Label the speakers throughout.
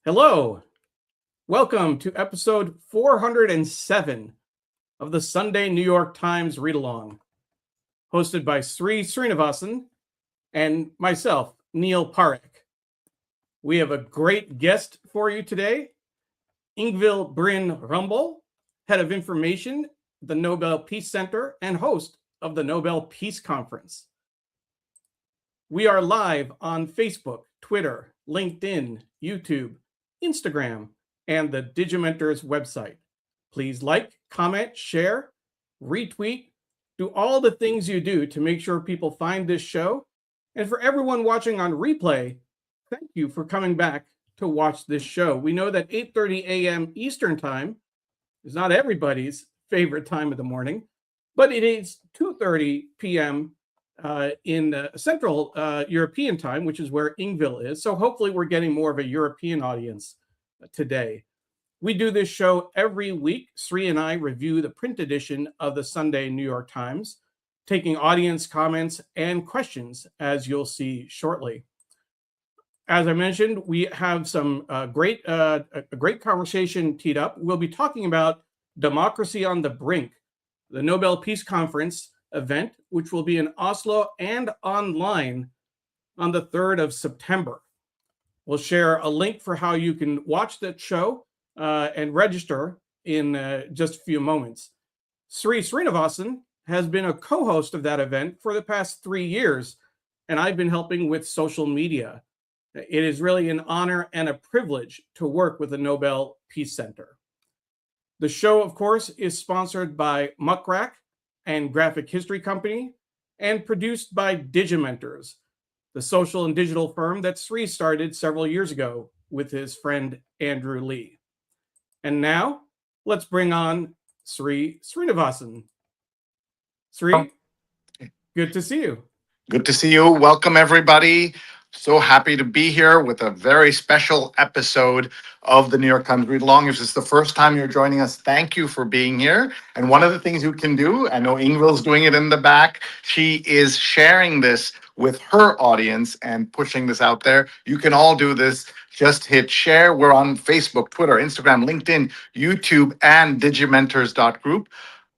Speaker 1: Hello, welcome to episode 407 of the Sunday New York Times Read-Along, hosted by Sri Srinivasan and myself, Neil Parekh. We have a great guest for you today, Ingvill Bryn Rambøl, Head of Information at the Nobel Peace Center and host of the Nobel Peace Conference. We are live on Facebook, Twitter, LinkedIn, YouTube, Instagram, and the Digimentors website. Please like, comment, share, retweet, do all the things you do to make sure people find this show. And for everyone watching on replay, thank you for coming back to watch this show. We know that 8:30 a.m. Eastern Time is not everybody's favorite time of the morning, but it is 2:30 p.m. In Central European time, which is where Ingvill is. So hopefully we're getting more of a European audience today. We do this show every week. Sri and I review the print edition of the Sunday New York Times, taking audience comments and questions, as you'll see shortly. As I mentioned, we have some great conversation teed up. We'll be talking about Democracy on the Brink, the Nobel Peace Conference event, which will be in Oslo and online on the 3rd of September. We'll share a link for how you can watch that show and register in just a few moments. Sri Srinivasan has been a co-host of that event for the past 3 years, and I've been helping with social media. It is really an honor and a privilege to work with the Nobel Peace Center. The show, of course, is sponsored by Muckrack and Graphic History Company, and produced by Digimentors, the social and digital firm that Sri started several years ago with his friend Andrew Lee. And now, let's bring on Sri Srinivasan. Sri, good to see you.
Speaker 2: Good to see you. Welcome, everybody. So happy to be here with a very special episode of the New York Times Read Along. If this is the first time you're joining us, thank you for being here. And one of the things you can do, I know Ingvill's doing it in the back, she is sharing this with her audience and pushing this out there. You can all do this. Just hit share. We're on Facebook, Twitter, Instagram, LinkedIn, YouTube, and digimentors.group.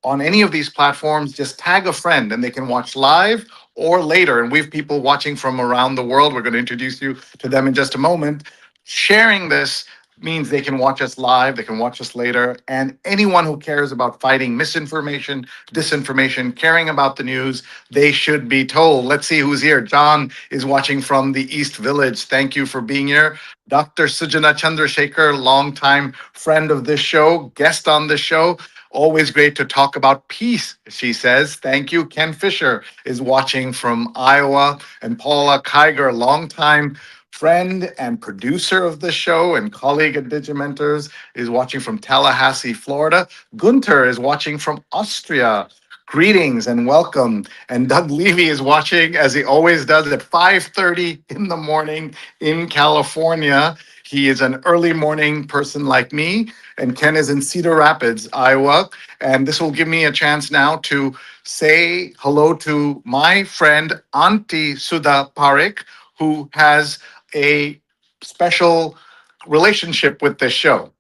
Speaker 2: On any of these platforms, just tag a friend and they can watch live or later. And we have people watching from around the world. We're going to introduce you to them in just a moment. Sharing this means they can watch us live, they can watch us later. And anyone who cares about fighting misinformation, disinformation, caring about the news, they should be told. Let's see who's here. John is watching from the East Village. Thank you for being here. Dr. Sujana Chandrasekhar, longtime friend of this show, guest on this show. Always great to talk about peace, she says. Thank you. Ken Fisher is watching from Iowa. And Paula Kiger, longtime friend and producer of the show and colleague at Digimentors, is watching from Tallahassee, Florida. Gunter is watching from Austria. Greetings and welcome. And Doug Levy is watching, as he always does, at 5:30 in the morning in California. He is an early morning person like me. And Ken is in Cedar Rapids, Iowa. And this will give me a chance now to say hello to my friend, Auntie Sudha Parekh, who has a special relationship with this show.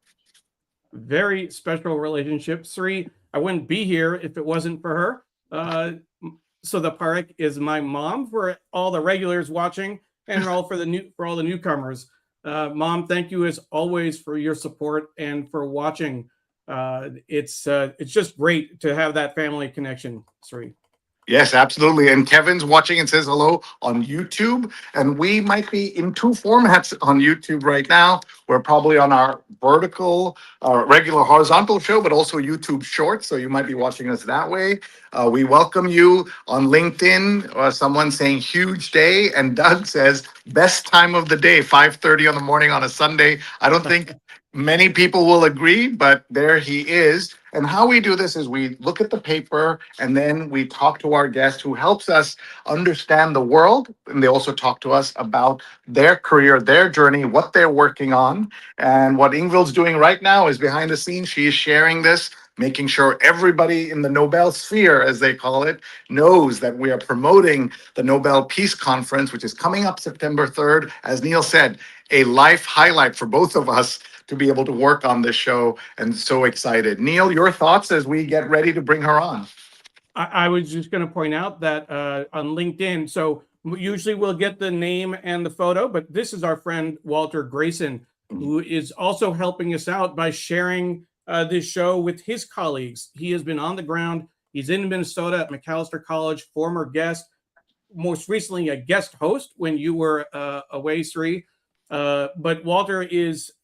Speaker 1: Very special relationship. Sri, I wouldn't be here if it wasn't for her. Sudha Parekh is my mom for all the regulars watching and all for all the newcomers. Mom, thank you as always for your support and for watching. It's just great to have that family connection, Sri.
Speaker 2: Yes, absolutely. And Kevin's watching and says hello on YouTube. And we might be in two formats on YouTube right now. We're probably on our vertical, regular horizontal show, but also YouTube Shorts. So you might be watching us that way. We welcome you on LinkedIn. Someone saying huge day. And Doug says best time of the day, 5:30 in the morning on a Sunday. I don't think many people will agree, but there he is. And how we do this is we look at the paper and then we talk to our guest who helps us understand the world. And they also talk to us about their career, their journey, what they're working on. And what Ingvill's doing right now is behind the scenes. She is sharing this making sure everybody in the Nobel sphere, as they call it, knows that we are promoting the Nobel Peace Conference, which is coming up September 3rd. As Neil said, a life highlight for both of us to be able to work on this show, and so excited. Neil, your thoughts as we get ready to bring her on?
Speaker 1: I was just going to point out that on LinkedIn, so usually we'll get the name and the photo, but this is our friend Walter Grayson, who is also helping us out by sharing this show with his colleagues. He has been on the ground. He's in Minnesota at Macalester College, former guest, most recently a guest host when you were away, Sri. But Walter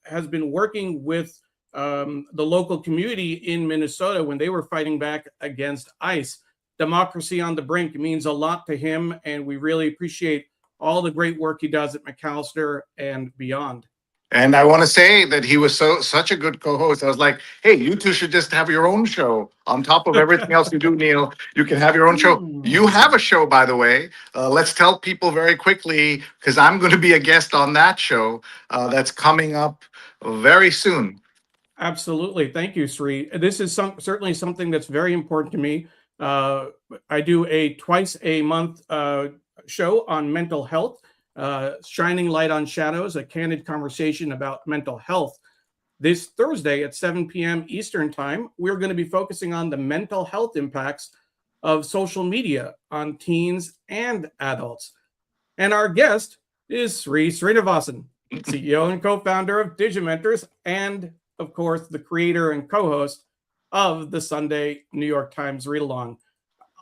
Speaker 1: has been working with the local community in Minnesota when they were fighting back against ICE. Democracy on the Brink means a lot to him, and we really appreciate all the great work he does at Macalester and beyond.
Speaker 2: And I want to say that he was such a good co-host. I was like, hey, you two should just have your own show. On top of everything else you do, Neil, you can have your own show. You have a show, by the way. Let's tell people very quickly, because I'm going to be a guest on that show that's coming up very soon.
Speaker 1: Absolutely. Thank you, Sri. This is certainly something that's very important to me. I do a twice a month show on mental health, Shining Light on Shadows, a candid conversation about mental health. This Thursday at 7 p.m. Eastern Time, we're going to be focusing on the mental health impacts of social media on teens and adults. And our guest is Sri Srinivasan, CEO and co-founder of Digimentors, and of course, the creator and co-host of the Sunday New York Times Read-Along.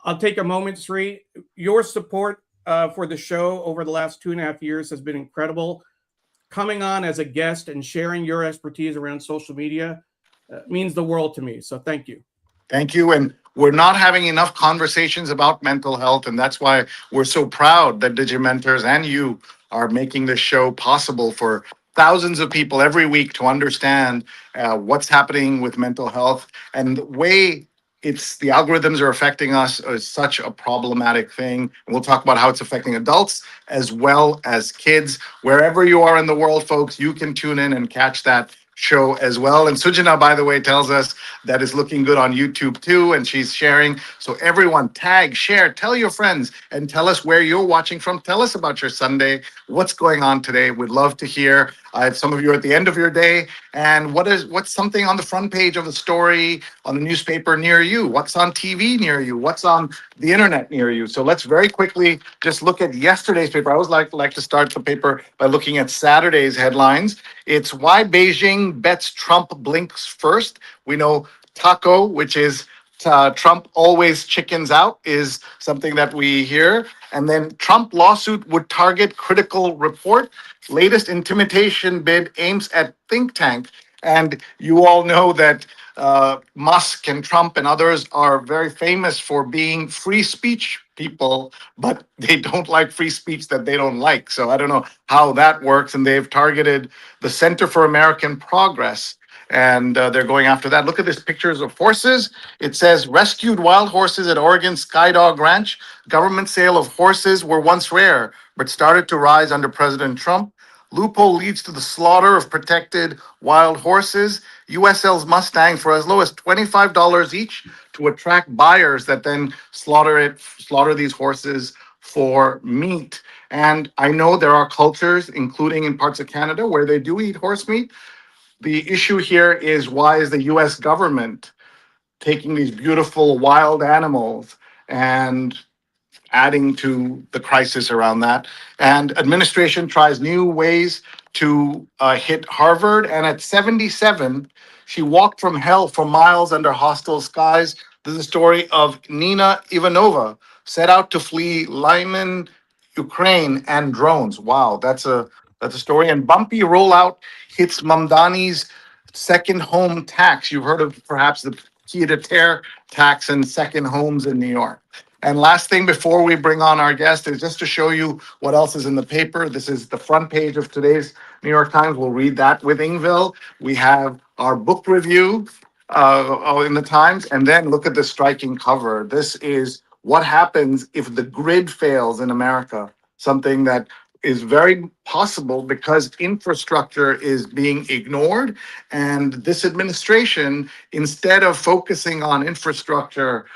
Speaker 1: I'll take a moment, Sri. Your support for the show over the last 2.5 years has been incredible. Coming on as a guest and sharing your expertise around social media means the world to me. So thank you.
Speaker 2: Thank you. And we're not having enough conversations about mental health. And that's why we're so proud that Digimentors and you are making this show possible for thousands of people every week to understand what's happening with mental health and the way the algorithms are affecting us is such a problematic thing. And we'll talk about how it's affecting adults as well as kids. Wherever you are in the world, folks, you can tune in and catch that show as well. And Sujana, by the way, tells us that it's looking good on YouTube too, and she's sharing. So everyone, tag, share, tell your friends, and tell us where you're watching from. Tell us about your Sunday. What's going on today? We'd love to hear. Some of you are at the end of your day, and what's something on the front page of the story on the newspaper near you? What's on TV near you? What's on the internet near you? So let's very quickly just look at yesterday's paper. I always like to start the paper by looking at Saturday's headlines. It's why Beijing bets Trump blinks first. We know taco, which is Trump always chickens out, is something that we hear. And then Trump lawsuit would target critical report. Latest intimidation bid aims at think tank. And you all know that Musk and Trump and others are very famous for being free speech people, but they don't like free speech that they don't like. So I don't know how that works. And they've targeted the Center for American Progress, and they're going after that. Look at this pictures of horses. It says rescued wild horses at Oregon Skydog Ranch. Government sale of horses were once rare, but started to rise under President Trump. Loophole leads to the slaughter of protected wild horses. U.S. sells Mustang for as low as $25 each to attract buyers that then slaughter these horses for meat. And I know there are cultures, including in parts of Canada, where they do eat horse meat. The issue here is, why is the U.S. government taking these beautiful wild animals and adding to the crisis around that? And administration tries new ways to hit Harvard. And at 77, she walked from hell for miles under hostile skies. This is the story of Nina Ivanova, set out to flee Lyman, Ukraine, and drones. Wow, that's a story. And bumpy rollout hits Mamdani's second home tax. You've heard of perhaps the pied-à-terre tax and second homes in New York. And last thing before we bring on our guest is just to show you what else is in the paper. This is the front page of today's New York Times. We'll read that with Ingvill. We have our book review in the Times, and then look at the striking cover. This is what happens if the grid fails in America, something that is very possible because infrastructure is being ignored. And this administration, instead of focusing on infrastructure,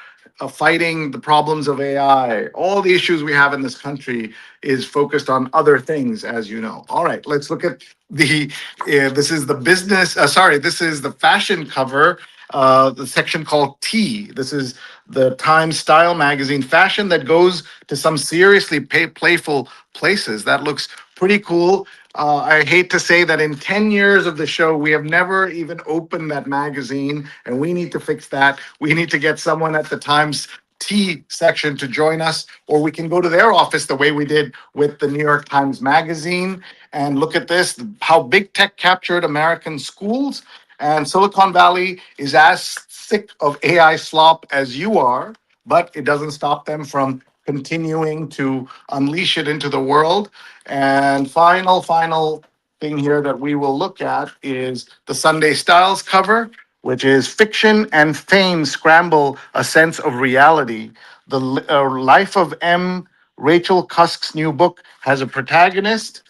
Speaker 2: fighting the problems of AI, all the issues we have in this country, is focused on other things, as you know. All right, let's look at this is the this is the fashion cover, the section called T. This is the Time Style magazine, fashion that goes to some seriously playful places. That looks pretty cool. I hate to say that in 10 years of the show, we have never even opened that magazine, and we need to fix that. We need to get someone at the Times T section to join us, or we can go to their office the way we did with the New York Times Magazine. And look at this, how big tech captured American schools. And Silicon Valley is as sick of AI slop as you are, but it doesn't stop them from continuing to unleash it into the world. And final thing here that we will look at is the Sunday Styles cover, which is fiction and fame scramble a sense of reality. The life of M. Rachel Cusk's new book has a protagonist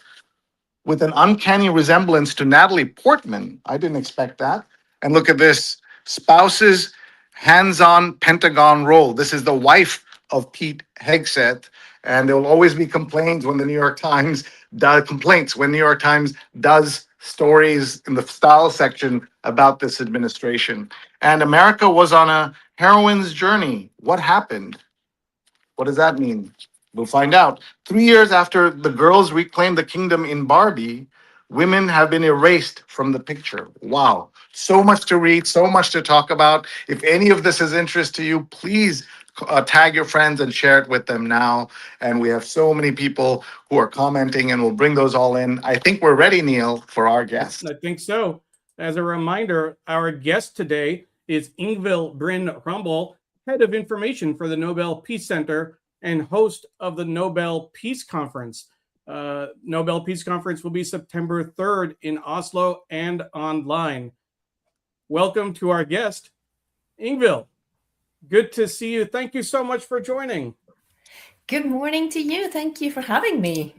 Speaker 2: with an uncanny resemblance to Natalie Portman. I didn't expect that. And look at this, spouse's hands-on Pentagon role. This is the wife of Pete Hegseth, and there will always be complaints when the New York Times does stories in the style section about this administration. And America was on a heroine's journey. What happened? What does that mean? We'll find out. 3 years after the girls reclaimed the kingdom in Barbie, women have been erased from the picture. Wow. So much to read, so much to talk about. If any of this is interest to you, please tag your friends and share it with them now. And we have so many people who are commenting, and we'll bring those all in. I think we're ready, Neil, for our guest.
Speaker 1: I think so. As a reminder, our guest today is Ingvill Bryn Rambøl, Head of Information for the Nobel Peace Center and host of the Nobel Peace Conference. Nobel Peace Conference will be September 3rd in Oslo and online. Welcome to our guest, Ingvill. Good to see you. Thank you so much for joining.
Speaker 3: Good morning to you. Thank you for having me.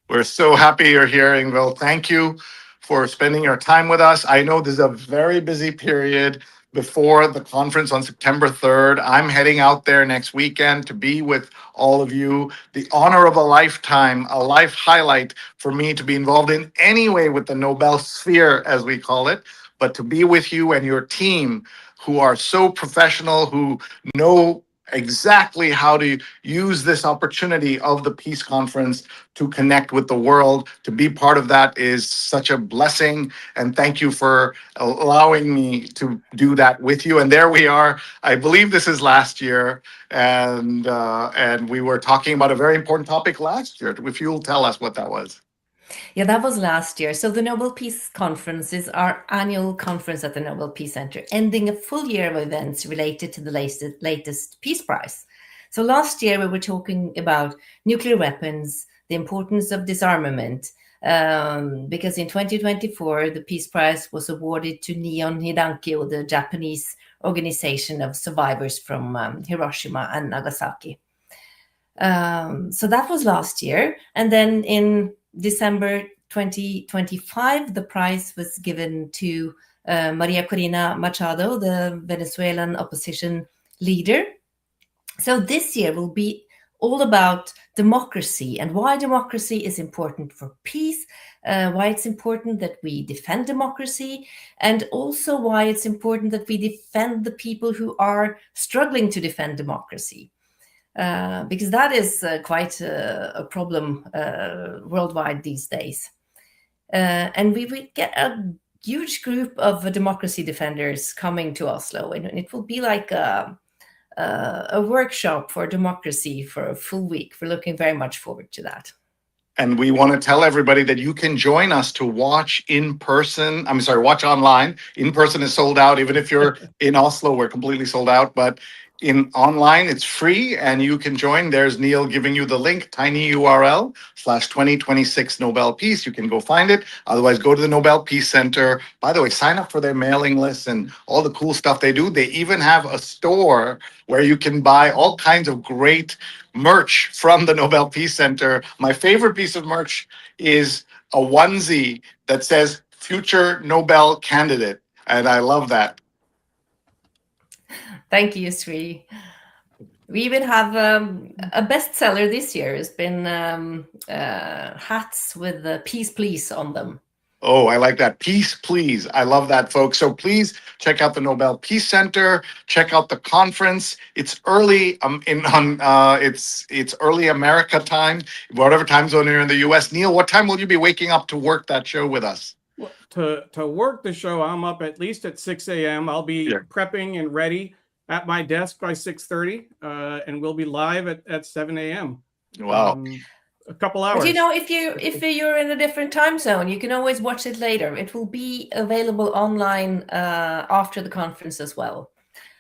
Speaker 2: We're so happy you're here, Ingvill. Thank you for spending your time with us. I know this is a very busy period before the conference on September 3rd. I'm heading out there next weekend to be with all of you. The honor of a lifetime, a life highlight for me to be involved in any way with the Nobel sphere, as we call it, but to be with you and your team who are so professional, who know exactly how to use this opportunity of the Peace Conference to connect with the world. To be part of that is such a blessing, and thank you for allowing me to do that with you. And there we are. I believe this is last year, and we were talking about a very important topic last year. If you'll tell us what that was.
Speaker 3: Yeah, that was last year. So the Nobel Peace Conference is our annual conference at the Nobel Peace Center, ending a full year of events related to the latest Peace Prize. So last year we were talking about nuclear weapons, the importance of disarmament, because in 2024 the Peace Prize was awarded to Nihon Hidankyo, the Japanese organization of survivors from Hiroshima and Nagasaki. So that was last year. And then in December 2025, the prize was given to Maria Corina Machado, the Venezuelan opposition leader. So this year will be all about democracy and why democracy is important for peace, why it's important that we defend democracy, and also why it's important that we defend the people who are struggling to defend democracy. Because that is quite a problem worldwide these days. And we get a huge group of democracy defenders coming to Oslo, and it will be like a workshop for democracy for a full week. We're looking very much forward to that.
Speaker 2: And we want to tell everybody that you can join us to watch in person. Watch online. In person is sold out. Even if you're in Oslo, we're completely sold out. But online. It's free and you can join. There's Neil giving you the link, tiny URL /2026 Nobel Peace. You can go find it. Otherwise, go to the Nobel Peace Center. By the way, sign up for their mailing list and all the cool stuff they do. They even have a store where you can buy all kinds of great merch from the Nobel Peace Center. My favorite piece of merch is a onesie that says future Nobel candidate. And I love that.
Speaker 3: Thank you, Sri. We even have a bestseller this year. It's been hats with the Peace Please on them.
Speaker 2: Oh, I like that. Peace, please. I love that, folks. So please check out the Nobel Peace Center. Check out the conference. It's early it's early America time, whatever time zone you're in the US. Neil, what time will you be waking up to work that show with us?
Speaker 1: Well, to work the show, I'm up at least at 6 a.m. I'll be prepping and ready at my desk by 6:30, and we'll be live at 7 a.m.
Speaker 2: Wow.
Speaker 1: A couple hours.
Speaker 3: But you know, if you're in a different time zone, you can always watch it later. It will be available online after the conference as well.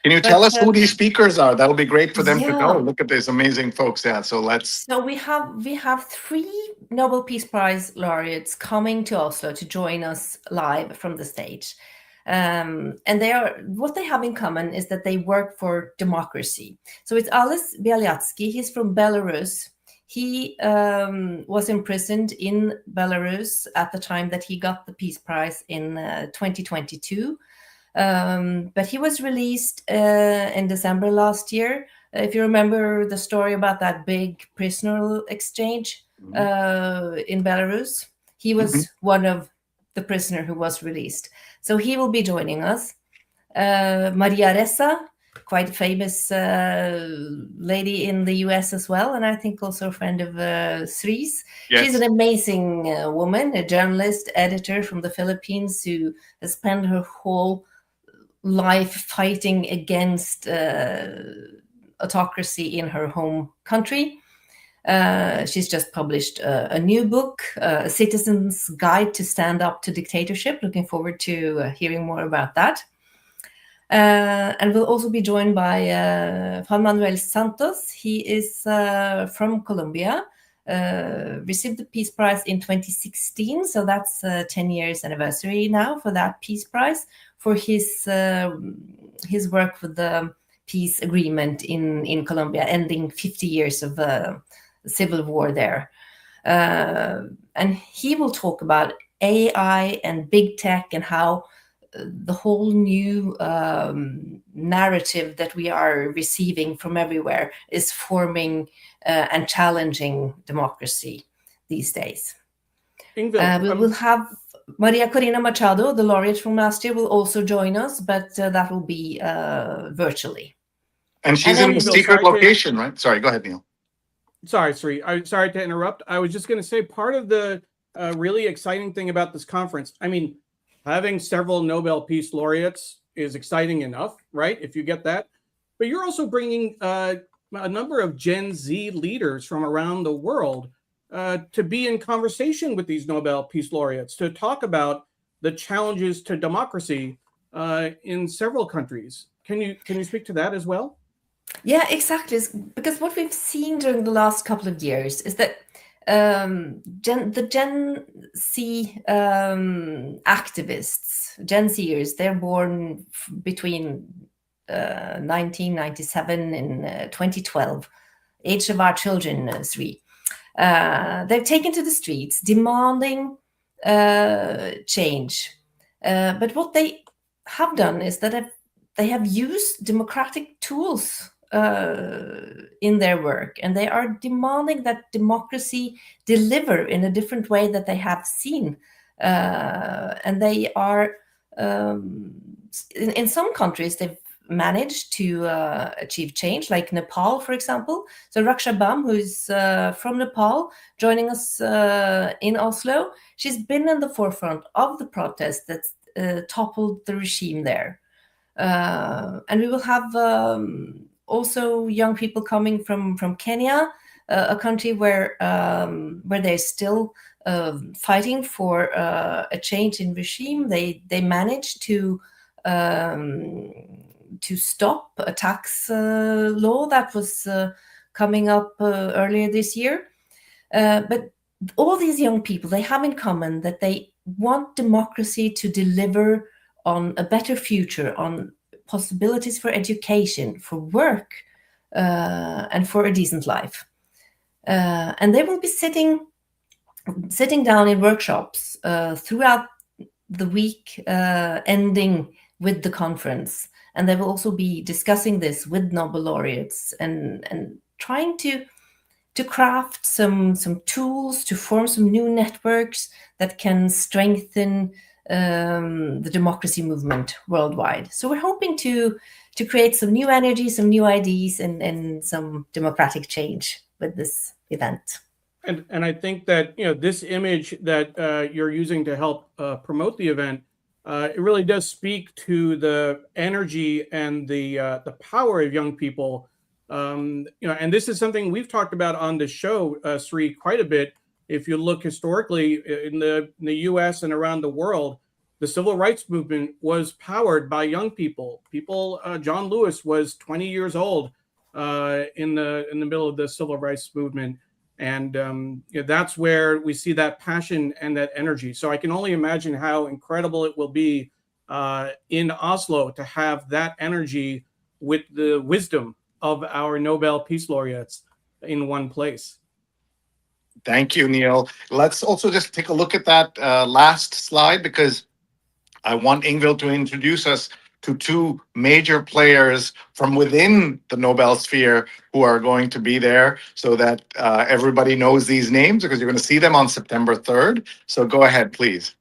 Speaker 2: Can you tell us who these speakers are? That'll be great for them to know. Look at these amazing folks. Yeah, so let's.
Speaker 3: So we have 3 Nobel Peace Prize laureates coming to Oslo to join us live from the stage. And what they have in common is that they work for democracy. So it's Ales Bialiatski. He's from Belarus. He was imprisoned in Belarus at the time that he got the Peace Prize in 2022. But he was released in December last year. If you remember the story about that big prisoner exchange in Belarus, he was one of the prisoner who was released. So he will be joining us. Maria Ressa, quite a famous lady in the US as well, and I think also a friend of Sri's. Yes. She's an amazing woman, a journalist, editor from the Philippines who has spent her whole life fighting against autocracy in her home country. She's just published a new book, A Citizen's Guide to Stand Up to Dictatorship. Looking forward to hearing more about that. And we'll also be joined by Juan Manuel Santos. He is from Colombia, received the Peace Prize in 2016. So that's 10 years anniversary now for that Peace Prize, for his work with the peace agreement in Colombia, ending 50 years of civil war there. And he will talk about AI and big tech and how the whole new narrative that we are receiving from everywhere is forming and challenging democracy these days.
Speaker 1: Ingvill,
Speaker 3: we will have Maria Corina Machado, the laureate from last year, will also join us, but that will be virtually.
Speaker 2: And she's in a secret location, right? Sorry, go ahead, Neil.
Speaker 1: Sorry, Sri. I'm sorry to interrupt. I was just going to say part of the really exciting thing about this conference, I mean, having several Nobel Peace Laureates is exciting enough, right? If you get that. But you're also bringing a number of Gen Z leaders from around the world to be in conversation with these Nobel Peace Laureates, to talk about the challenges to democracy in several countries. Can you speak to that as well?
Speaker 3: Yeah, exactly. Because what we've seen during the last couple of years is that the Gen Z activists, Gen Zers, they're born between 1997 and 2012, age of our children, Sri. They've taken to the streets demanding change. But what they have done is that they have used democratic tools in their work, and they are demanding that democracy deliver in a different way that they have seen. And they are, in some countries, they've managed to achieve change, like Nepal, for example. So Raksha Bam, who's from Nepal, joining us in Oslo, she's been in the forefront of the protest that toppled the regime there. And we will have also young people coming from Kenya, a country where they're still fighting for a change in regime. They managed to to stop a tax law that was coming up earlier this year. But all these young people, they have in common that they want democracy to deliver on a better future, on possibilities for education, for work, and for a decent life. And they will be sitting down in workshops throughout the week, ending with the conference. And they will also be discussing this with Nobel laureates and trying to craft some tools, to form some new networks that can strengthen the democracy movement worldwide. So we're hoping to create some new energy, some new ideas, and some democratic change with this event.
Speaker 1: And I think that this image that you're using to help promote the event, it really does speak to the energy and the power of young people. And this is something we've talked about on the show, Sri, quite a bit. If you look historically in the U.S. and around the world, the civil rights movement was powered by young people. John Lewis was 20 years old in the middle of the civil rights movement. And that's where we see that passion and that energy. So I can only imagine how incredible it will be in Oslo to have that energy with the wisdom of our Nobel Peace Laureates in one place.
Speaker 2: Thank you, Neil. Let's also just take a look at that last slide, because I want Ingvill to introduce us to two major players from within the Nobel sphere who are going to be there, so that everybody knows these names, because you're going to see them on September 3rd. So go ahead, please.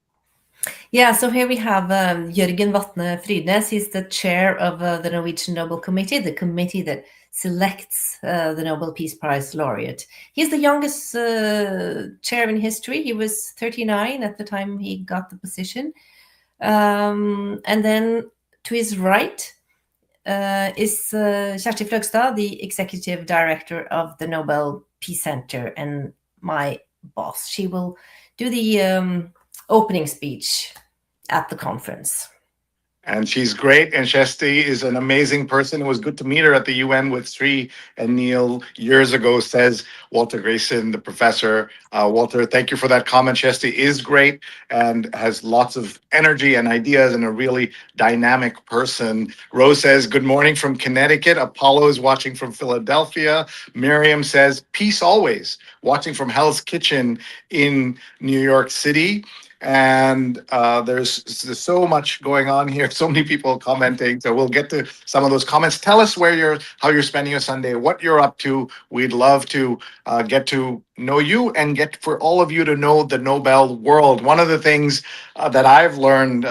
Speaker 3: Yeah, so here we have Jørgen Vatne Frydnes. He's the chair of the Norwegian Nobel Committee, the committee that selects the Nobel Peace Prize laureate. He's the youngest chair in history. He was 39 at the time he got the position. And then to his right is Kjersti Fløgstad, the executive director of the Nobel Peace Center, and my boss. She will do the opening speech at the conference.
Speaker 2: And she's great. And Kjersti is an amazing person. It was good to meet her at the UN with Sri and Neil years ago, says Walter Grayson, the professor. Walter, thank you for that comment. Kjersti is great and has lots of energy and ideas and a really dynamic person. Rose says, good morning from Connecticut. Apollo is watching from Philadelphia. Miriam says, peace always, watching from Hell's Kitchen in New York City. And there's so much going on here, so many people commenting. So we'll get to some of those comments. Tell us how you're spending your Sunday, what you're up to. We'd love to get to know you and get for all of you to know the Nobel world. One of the things that I've learned,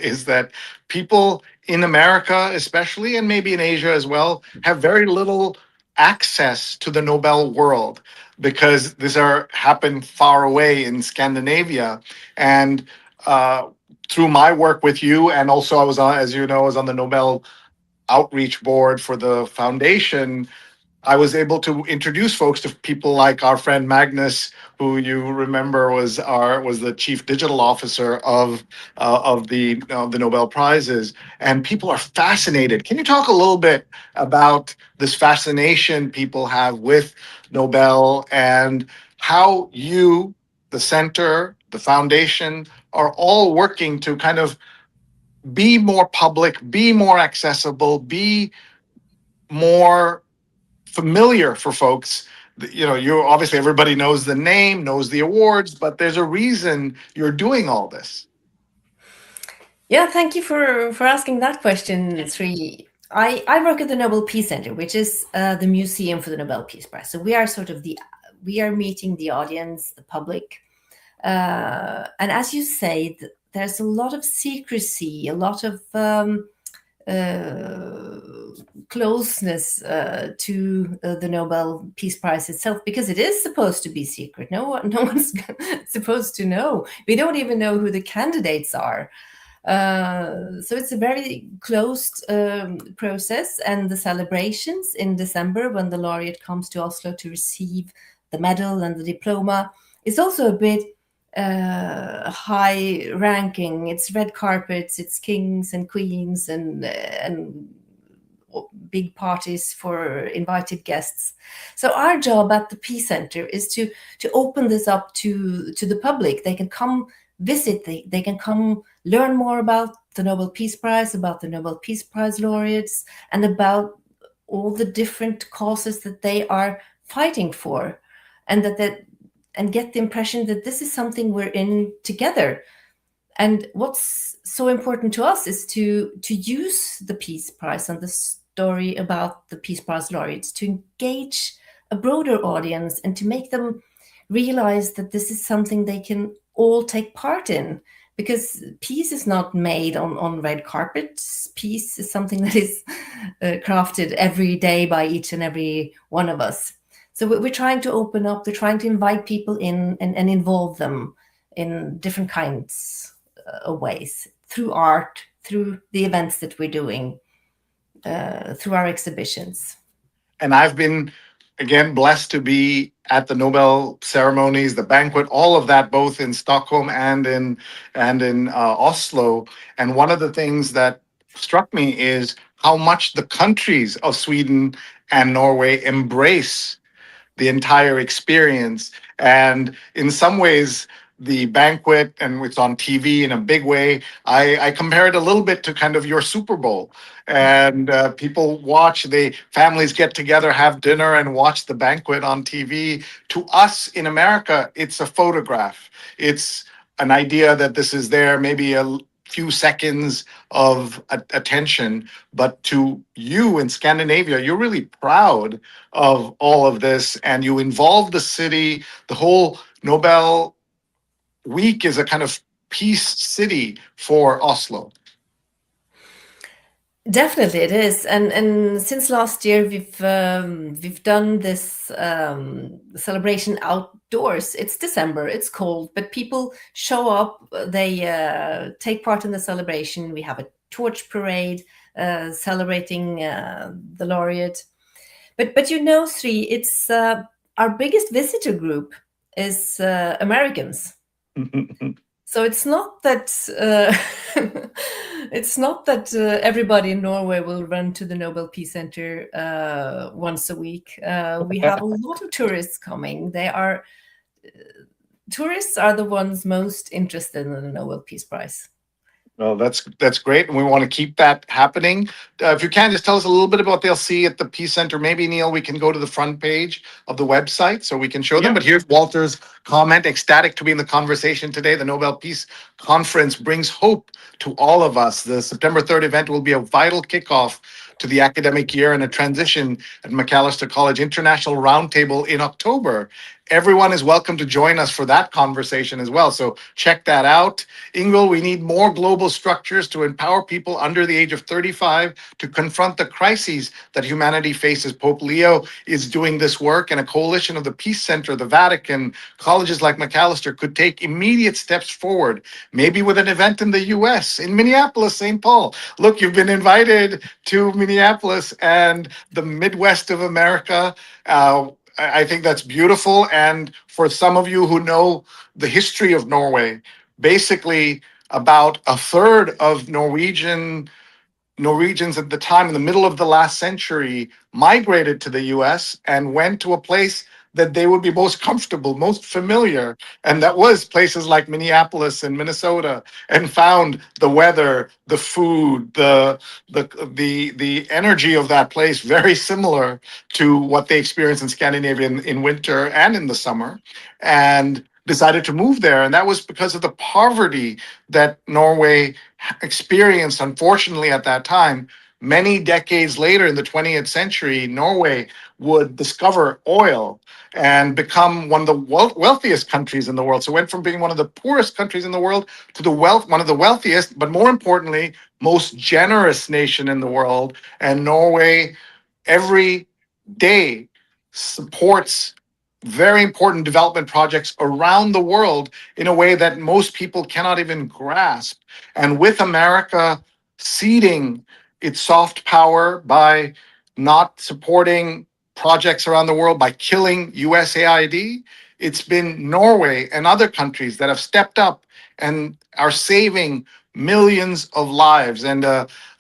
Speaker 2: is that people in America, especially, and maybe in Asia as well, have very little access to the Nobel world, because these happen far away in Scandinavia. And through my work with you, and also I was on, as you know, I was on the Nobel outreach board for the foundation, I was able to introduce folks to people like our friend Magnus, who you remember was the chief digital officer of the Nobel Prizes, and people are fascinated. Can you talk a little bit about this fascination people have with Nobel and how you, the center, the foundation, are all working to kind of be more public, be more accessible, be more familiar for folks? You obviously, everybody knows the name, knows the awards, but there's a reason you're doing all this.
Speaker 3: Yeah, thank you for asking that question, Sri. I work at the Nobel Peace Center, which is the museum for the Nobel Peace Prize. So we are we are meeting the audience, the public. And as you say, there's a lot of secrecy, a lot of closeness to the Nobel Peace Prize itself, because it is supposed to be secret. No one's supposed to know. We don't even know who the candidates are. So it's a very closed process, and the celebrations in December, when the laureate comes to Oslo to receive the medal and the diploma, is also a bit high ranking. It's red carpets, it's kings and queens, and big parties for invited guests. So our job at the Peace Center is to open this up to the public. They can come visit, they can come learn more about the Nobel Peace Prize, about the Nobel Peace Prize laureates, and about all the different causes that they are fighting for, and and get the impression that this is something we're in together. And what's so important to us is to use the Peace Prize and the story about the Peace Prize laureates to engage a broader audience and to make them realize that this is something they can all take part in. Because peace is not made on red carpets. Peace is something that is crafted every day by each and every one of us. So we're trying to open up, we're trying to invite people in and involve them in different kinds of ways, through art, through the events that we're doing, through our exhibitions.
Speaker 2: And I've been, again, blessed to be at the Nobel ceremonies, the banquet, all of that, both in Stockholm and in Oslo. And one of the things that struck me is how much the countries of Sweden and Norway embrace the entire experience. And in some ways, the banquet, and it's on TV in a big way, I compare it a little bit to kind of your Super Bowl. And people watch, families get together, have dinner, and watch the banquet on TV. To us in America, it's a photograph. It's an idea that this is there, maybe a few seconds of attention. But to you in Scandinavia, you're really proud of all of this, and you involve the city. The whole Nobel week is a kind of peace city for Oslo.
Speaker 3: Definitely, it is, and since last year we've done this celebration outdoors. It's December, it's cold, but people show up. They take part in the celebration. We have a torch parade celebrating the laureate. But you know, Sri, it's our biggest visitor group is Americans. So it's not that everybody in Norway will run to the Nobel Peace Center once a week. We have a lot of tourists coming. Tourists are the ones most interested in the Nobel Peace Prize.
Speaker 2: Well, that's great, and we want to keep that happening. If you can, just tell us a little bit about what they'll see at the Peace Center. Maybe, Neil, we can go to the front page of the website so we can show them. But here's Walter's comment: ecstatic to be in the conversation today. The Nobel Peace Conference brings hope to all of us. The September 3rd event will be a vital kickoff to the academic year and a transition at Macalester College International Roundtable in October. Everyone is welcome to join us for that conversation as well. So check that out. Ingvill, we need more global structures to empower people under the age of 35 to confront the crises that humanity faces. Pope Leo is doing this work, and a coalition of the Peace Center, the Vatican, colleges like Macalester could take immediate steps forward, maybe with an event in the US, in Minneapolis, St. Paul. Look, you've been invited to Minneapolis and the Midwest of America. I think that's beautiful. And for some of you who know the history of Norway, basically about a third of Norwegians at the time, in the middle of the last century, migrated to the US and went to a place that they would be most comfortable, most familiar. And that was places like Minneapolis and Minnesota, and found the weather, the food, the energy of that place very similar to what they experience in Scandinavia in winter and in the summer, and decided to move there. And that was because of the poverty that Norway experienced, unfortunately, at that time. Many decades later, in the 20th century, Norway would discover oil and become one of the wealthiest countries in the world. So it went from being one of the poorest countries in the world to one of the wealthiest, but more importantly, most generous nation in the world. And Norway every day supports very important development projects around the world in a way that most people cannot even grasp. And with America ceding its soft power by not supporting projects around the world, by killing USAID, it's been Norway and other countries that have stepped up and are saving millions of lives. And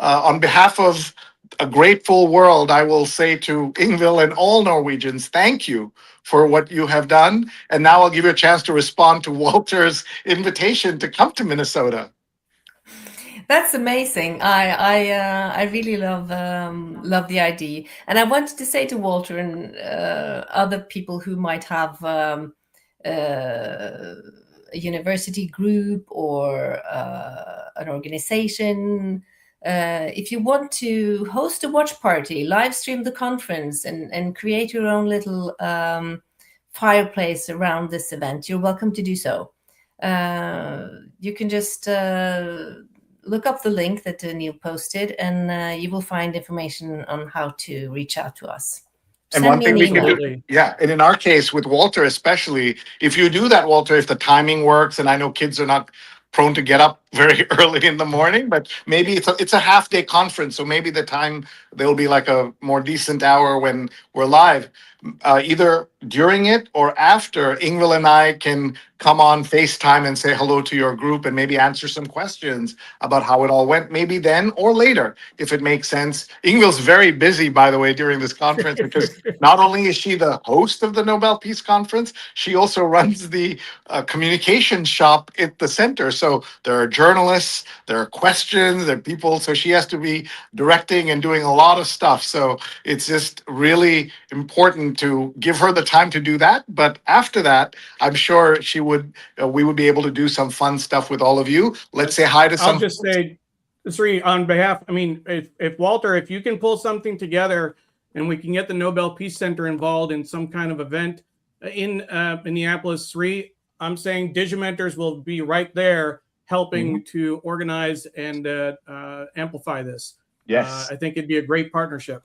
Speaker 2: on behalf of a grateful world, I will say to Ingvill and all Norwegians, thank you for what you have done. And now I'll give you a chance to respond to Walter's invitation to come to Minnesota.
Speaker 3: That's amazing. I really love the idea, and I wanted to say to Walter and other people who might have a university group or an organization. If you want to host a watch party, live stream the conference, and create your own little fireplace around this event, you're welcome to do so. You can just look up the link that Neil posted, and you will find information on how to reach out to us.
Speaker 2: And
Speaker 3: Send
Speaker 2: one
Speaker 3: me
Speaker 2: thing
Speaker 3: an
Speaker 2: we can
Speaker 3: email.
Speaker 2: do, yeah, and in our case with Walter especially, if you do that, Walter, if the timing works, and I know kids are not prone to get up very early in the morning, but maybe it's a half day conference, so maybe the time there'll be like a more decent hour when we're live. Either during it or after, Ingvill and I can come on FaceTime and say hello to your group and maybe answer some questions about how it all went, maybe then or later, if it makes sense. Ingvill's very busy, by the way, during this conference, because not only is she the host of the Nobel Peace Conference, she also runs the communications shop at the center. So there are journalists, there are questions, there are people. So she has to be directing and doing a lot of stuff. So it's just really important to give her the time to do that. But after that, I'm sure we would be able to do some fun stuff with all of you. Let's say hi to some.
Speaker 1: I'll just say, Sri, on behalf, I mean, if Walter, if you can pull something together and we can get the Nobel Peace Center involved in some kind of event in Minneapolis, Sri, I'm saying Digimentors will be right there helping to organize and amplify this.
Speaker 2: Yes.
Speaker 1: I think it'd be a great partnership.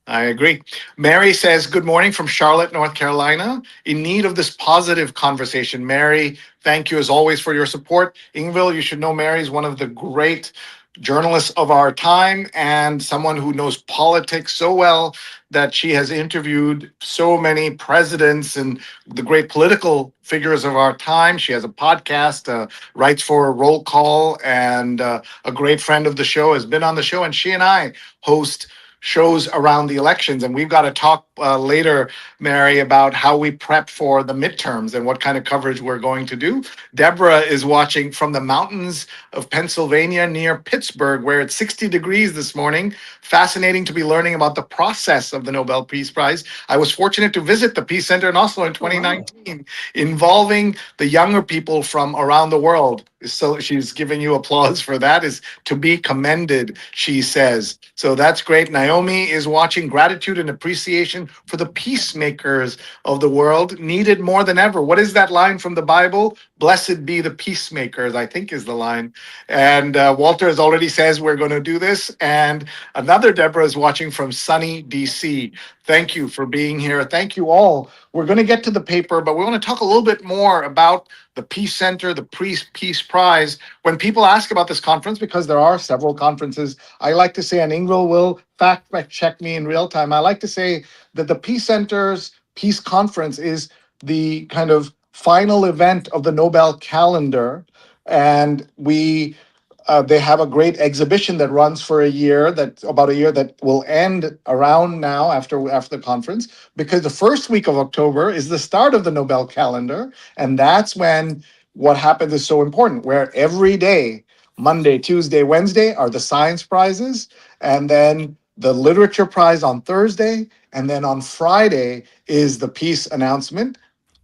Speaker 2: I agree. Mary says, good morning from Charlotte, North Carolina. In need of this positive conversation. Mary, thank you as always for your support. Ingvill, you should know Mary is one of the great journalists of our time and someone who knows politics so well that she has interviewed so many presidents and the great political figures of our time. She has a podcast, writes for Roll Call, and a great friend of the show, has been on the show, and she and I host shows around the elections. And we've got to talk later, Mary, about how we prep for the midterms and what kind of coverage we're going to do. Deborah is watching from the mountains of Pennsylvania near Pittsburgh, where it's 60 degrees this morning. Fascinating to be learning about the process of the Nobel Peace Prize. I was fortunate to visit the Peace Center in Oslo in 2019, involving the younger people from around the world. So she's giving you applause for that, is to be commended, she says. So that's great. Naomi is watching. Gratitude and appreciation for the peacemakers of the world, needed more than ever. What is that line from the Bible? Blessed be the peacemakers, I think is the line. And Walter has already says we're going to do this. And another Deborah is watching from sunny DC. Thank you for being here. Thank you all. We're going to get to the paper, but we want to talk a little bit more about the Peace Center, the Peace Prize. When people ask about this conference, because there are several conferences, I like to say, and Ingvill will fact check me in real time, I like to say that the Peace Center's Peace Conference is the kind of final event of the Nobel calendar. And they have a great exhibition that runs for a year, about a year, that will end around now after the conference, because the first week of October is the start of the Nobel calendar. And that's when what happens is so important, where every day, Monday, Tuesday, Wednesday, are the science prizes, and then the literature prize on Thursday, and then on Friday is the peace announcement.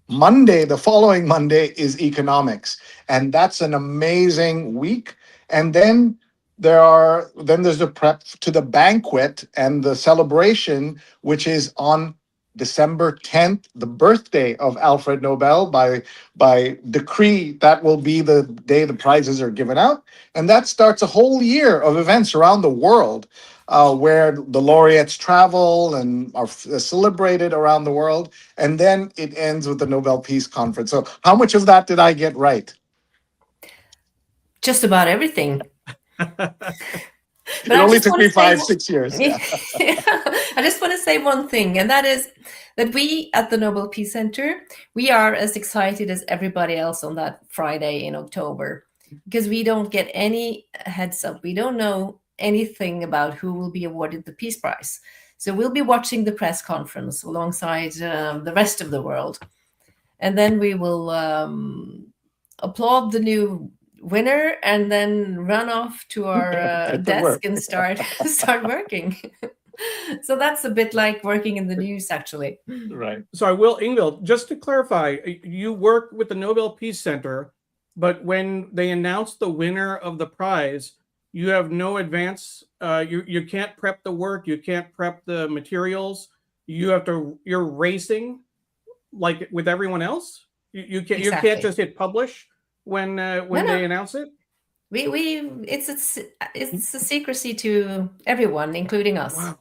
Speaker 2: Monday, the following Monday, is economics. And that's an amazing week. And then there's the prep to the banquet and the celebration, which is on December 10th, the birthday of Alfred Nobel. By decree, that will be the day the prizes are given out. And that starts a whole year of events around the world, where the laureates travel and are celebrated around the world. And then it ends with the Nobel Peace Conference. So how much of that did I get right?
Speaker 3: Just about everything.
Speaker 2: It only took me 5-6 years.
Speaker 3: Yeah. I just want to say one thing, and that is that we at the Nobel Peace Center, we are as excited as everybody else on that Friday in October, because we don't get any heads up. We don't know anything about who will be awarded the Peace Prize. So we'll be watching the press conference alongside the rest of the world. And then we will applaud the new winner and then run off to our desk and start working. So that's a bit like working in the news, actually.
Speaker 2: Right.
Speaker 1: So I will, Ingvill, just to clarify, you work with the Nobel Peace Center, but when they announce the winner of the prize, you have no advance. You can't prep the work. You can't prep the materials. You're racing like with everyone else. You can't.
Speaker 3: Exactly.
Speaker 1: You can't just hit publish when they announce it.
Speaker 3: It's a secrecy to everyone, including us.
Speaker 1: Wow.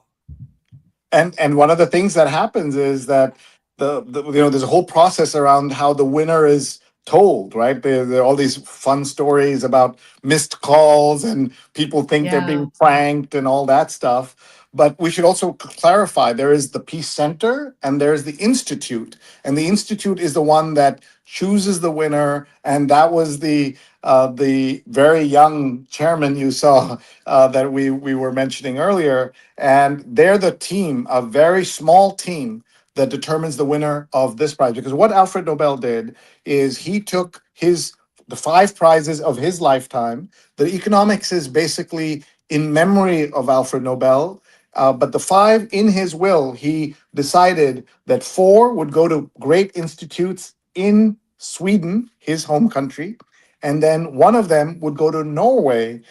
Speaker 2: And one of the things that happens is that there's a whole process around how the winner is told, right? There are all these fun stories about missed calls and people think they're being pranked and all that stuff. But we should also clarify, there is the Peace Center and there's the Institute. And the Institute is the one that chooses the winner. And that was the very young chairman you saw that we were mentioning earlier. And they're the team, a very small team that determines the winner of this prize. Because what Alfred Nobel did is he took the 5 prizes of his lifetime. The economics is basically in memory of Alfred Nobel. But the 5 in his will, he decided that 4 would go to great institutes in Sweden, his home country, and then 1 of them would go to Norway,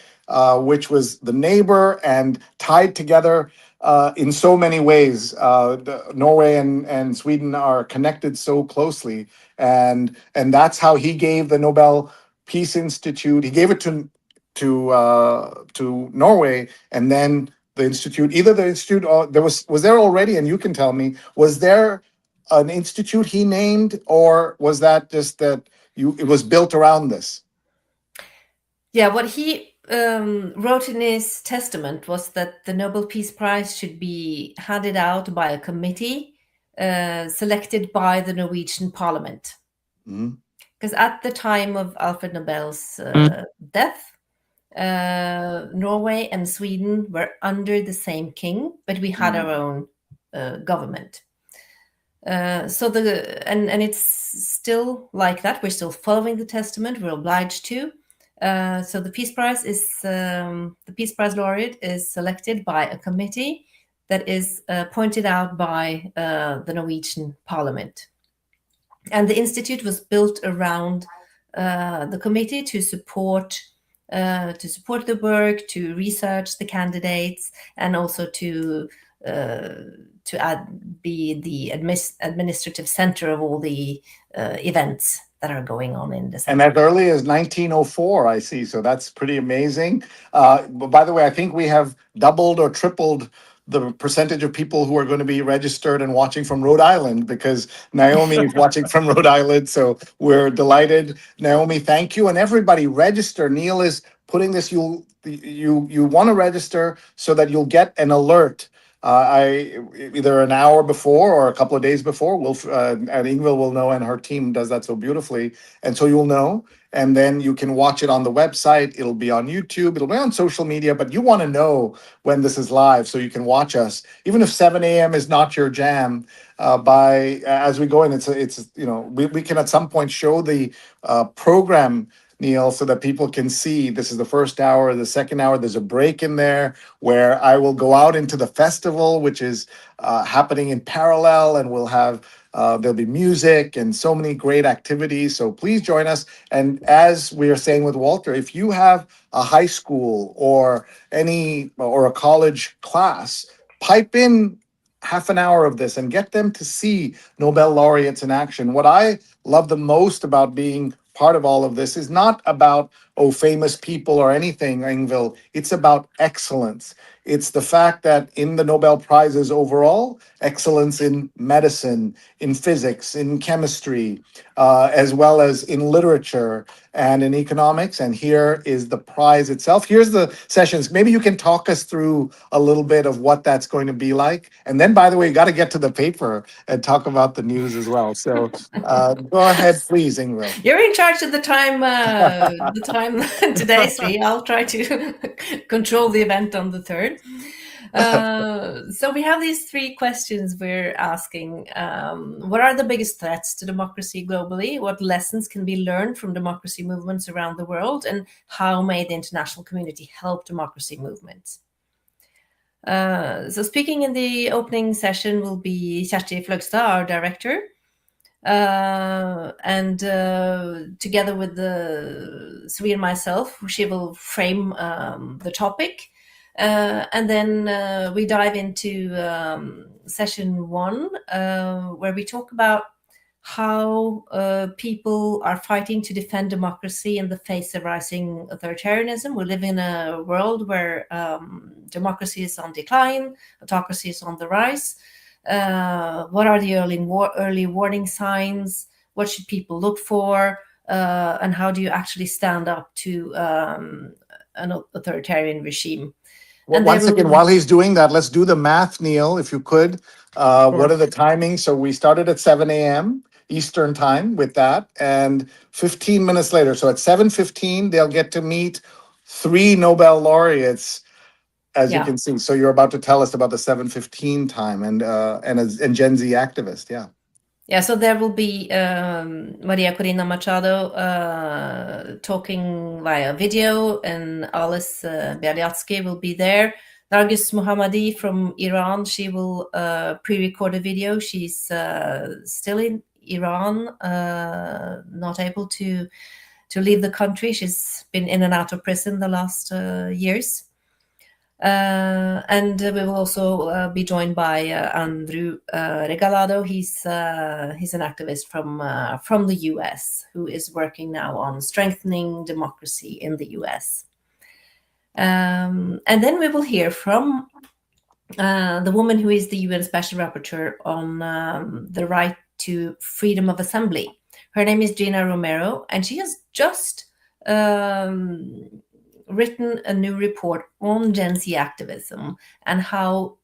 Speaker 2: which was the neighbor and tied together in so many ways. Norway and Sweden are connected so closely, and that's how he gave the Nobel Peace Institute. He gave it to Norway, and then the institute, or was there already, and you can tell me, was there an institute he named, or was that just that it was built around this?
Speaker 3: Yeah, what he wrote in his testament was that the Nobel Peace Prize should be handed out by a committee selected by the Norwegian Parliament. Because at the time of Alfred Nobel's death, Norway and Sweden were under the same king, but we had our own government. So and it's still like that. We're still following the testament. We're obliged to. So the Peace Prize the Peace Prize laureate is selected by a committee that is pointed out by the Norwegian Parliament. And the institute was built around the committee to support the work, to research the candidates, and also to be the administrative center of all the events that are going on in the center.
Speaker 2: And as early as 1904, I see. So that's pretty amazing. But by the way, I think we have doubled or tripled the percentage of people who are going to be registered and watching from Rhode Island, because Naomi is watching from Rhode Island. So we're delighted. Naomi, thank you. And everybody register. Neil is putting this, you want to register so that you'll get an alert. Either an hour before or a couple of days before, and Ingvill will know, and her team does that so beautifully. And so you'll know, and then you can watch it on the website. It'll be on YouTube. It'll be on social media, but you want to know when this is live so you can watch us. Even if 7 a.m. is not your jam, as we go in, we can at some point show the program, Neil, so that people can see this is the first hour, the second hour. There's a break in there where I will go out into the festival, which is happening in parallel, and we'll have there'll be music and so many great activities. So please join us. And as we are saying with Walter, if you have a high school or a college class, pipe in half an hour of this and get them to see Nobel laureates in action. What I love the most about being part of all of this is not about famous people or anything, Ingvill. It's about excellence. It's the fact that in the Nobel Prizes overall, excellence in medicine, in physics, in chemistry, as well as in literature and in economics. And here is the prize itself. Here's the sessions. Maybe you can talk us through a little bit of what that's going to be like. And then, by the way, you got to get to the paper and talk about the news as well. So go ahead, please, Ingvill.
Speaker 3: You're in charge of the time today, Sri. I'll try to control the event on the 3rd. So we have these 3 questions we're asking. What are the biggest threats to democracy globally? What lessons can be learned from democracy movements around the world? And how may the international community help democracy movements? So speaking in the opening session will be Kjersti Fløgstad, our director. And together with Sri and myself, she will frame the topic. And then we dive into session 1, where we talk about how people are fighting to defend democracy in the face of rising authoritarianism. We live in a world where democracy is on decline, autocracy is on the rise. What are the early warning signs? What should people look for? And how do you actually stand up to an authoritarian regime?
Speaker 2: Well, one second, while he's doing that, let's do the math, Neil, if you could. What are the timings? So we started at 7 a.m. Eastern time with that, and 15 minutes later, so at 7:15, they'll get to meet 3 Nobel laureates, as you can see. So you're about to tell us about the 7:15 time and Gen Z activist, yeah.
Speaker 3: Yeah, so there will be Maria Corina Machado talking via video, and Ales Bialiatski will be there. Nargis Mohammadi from Iran, she will pre-record a video. She's still in Iran, not able to leave the country. She's been in and out of prison the last years. And we will also be joined by Andrew Regalado. He's an activist from the US who is working now on strengthening democracy in the US. And then we will hear from the woman who is the UN Special Rapporteur on the right to freedom of assembly. Her name is Gina Romero, and she has just written a new report on Gen Z activism and how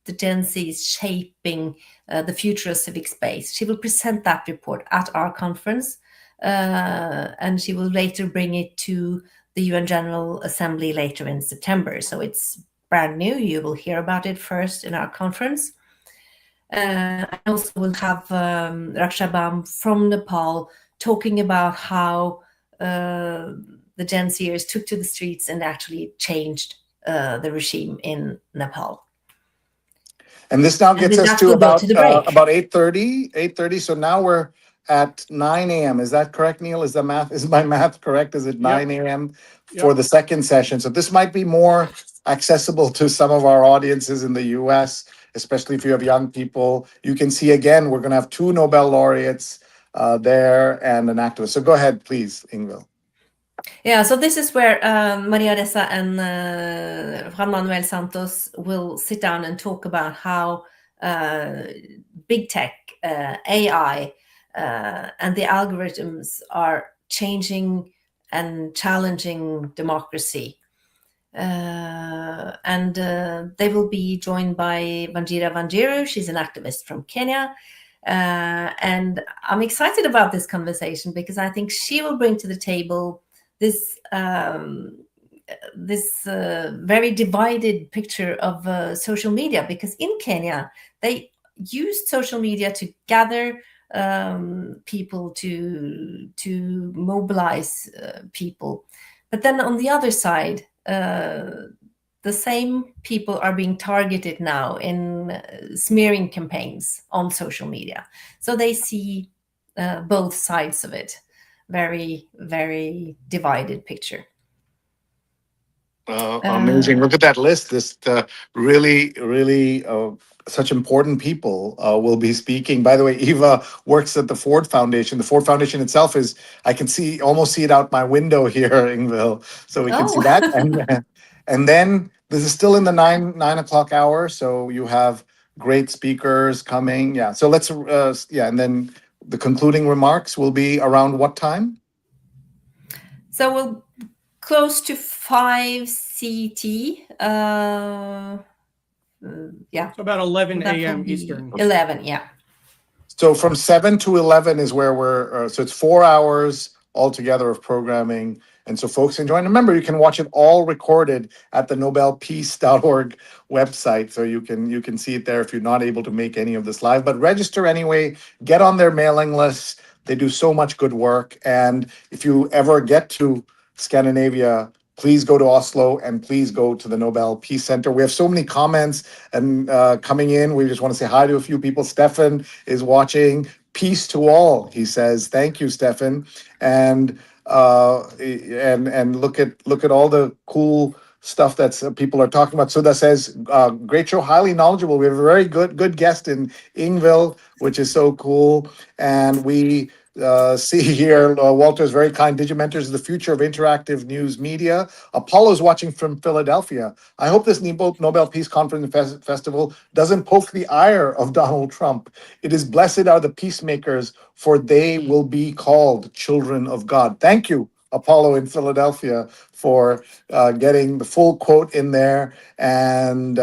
Speaker 3: the Gen Z is shaping the future of civic space. She will present that report at our conference, and she will later bring it to the UN General Assembly later in September. So it's brand new. You will hear about it first in our conference. And also we'll have Raksha Bam from Nepal talking about how the Gen Zers took to the streets and actually changed the regime in Nepal.
Speaker 2: And this now gets us to about 8:30. So now we're at 9 a.m. Is that correct, Neil? Is my math correct? Is it 9 a.m. for the second session? So this might be more accessible to some of our audiences in the US, especially if you have young people. You can see again, we're going to have 2 Nobel laureates there and an activist. So go ahead, please, Ingvill.
Speaker 3: Yeah, so this is where Maria Ressa and Juan Manuel Santos will sit down and talk about how big tech, AI, and the algorithms are changing and challenging democracy. And they will be joined by Wanjira Wanjiru. She's an activist from Kenya. And I'm excited about this conversation because I think she will bring to the table this very divided picture of social media, because in Kenya, they used social media to gather people, to mobilize people. But then on the other side, the same people are being targeted now in smearing campaigns on social media. So they see both sides of it. Very, very divided picture.
Speaker 2: Amazing. Look at that list. This really such important people will be speaking. By the way, Eva works at the Ford Foundation. The Ford Foundation itself is, I can almost see it out my window here, Ingvill. So we can see that. And then this is still in the nine o'clock hour. So you have great speakers coming. Yeah. So let's, and then the concluding remarks will be around what time?
Speaker 3: So we'll close to 5 CT. Yeah.
Speaker 1: So about 11
Speaker 3: That will
Speaker 1: a.m.
Speaker 3: be
Speaker 1: Eastern.
Speaker 3: 11, yeah.
Speaker 2: So from 7 to 11 is where we're, so it's 4 hours altogether of programming. And so folks can join. Remember, you can watch it all recorded at the nobelpeace.org website. So you can see it there if you're not able to make any of this live. But register anyway, get on their mailing lists. They do so much good work. And if you ever get to Scandinavia, please go to Oslo and please go to the Nobel Peace Center. We have so many comments and coming in. We just want to say hi to a few people. Stefan is watching. Peace to all, he says. Thank you, Stefan. And look at all the cool stuff that people are talking about. Sudha says, great show, highly knowledgeable. We have a very good guest in Ingvill, which is so cool. And we see here, Walter is very kind. Digimentors is the future of interactive news media. Apollo's watching from Philadelphia. I hope this Nobel Peace Conference and Festival doesn't poke the ire of Donald Trump. It is blessed are the peacemakers, for they will be called children of God. Thank you, Apollo in Philadelphia, for getting the full quote in there. And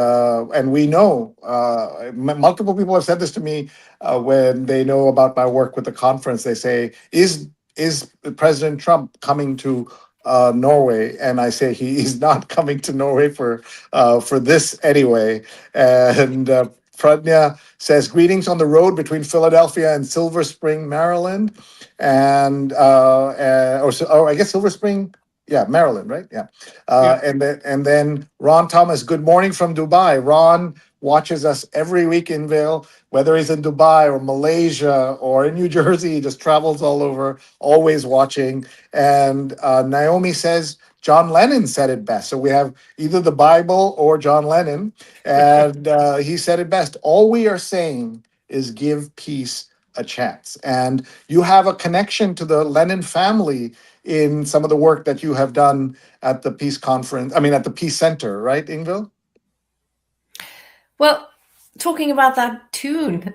Speaker 2: we know, multiple people have said this to me when they know about my work with the conference. They say, is President Trump coming to Norway? And I say he is not coming to Norway for this anyway. And Pradnya says, greetings on the road between Philadelphia and Silver Spring, Maryland. And I guess Silver Spring, yeah, Maryland, right? Yeah. And then Ron Thomas, good morning from Dubai. Ron watches us every week in Vail, whether he's in Dubai or Malaysia or in New Jersey, he just travels all over, always watching. And Naomi says, John Lennon said it best. So we have either the Bible or John Lennon. And he said it best. All we are saying is give peace a chance. And you have a connection to the Lennon family in some of the work that you have done at the Peace Conference, at the Peace Center, right, Ingvill?
Speaker 3: Well, talking about that tune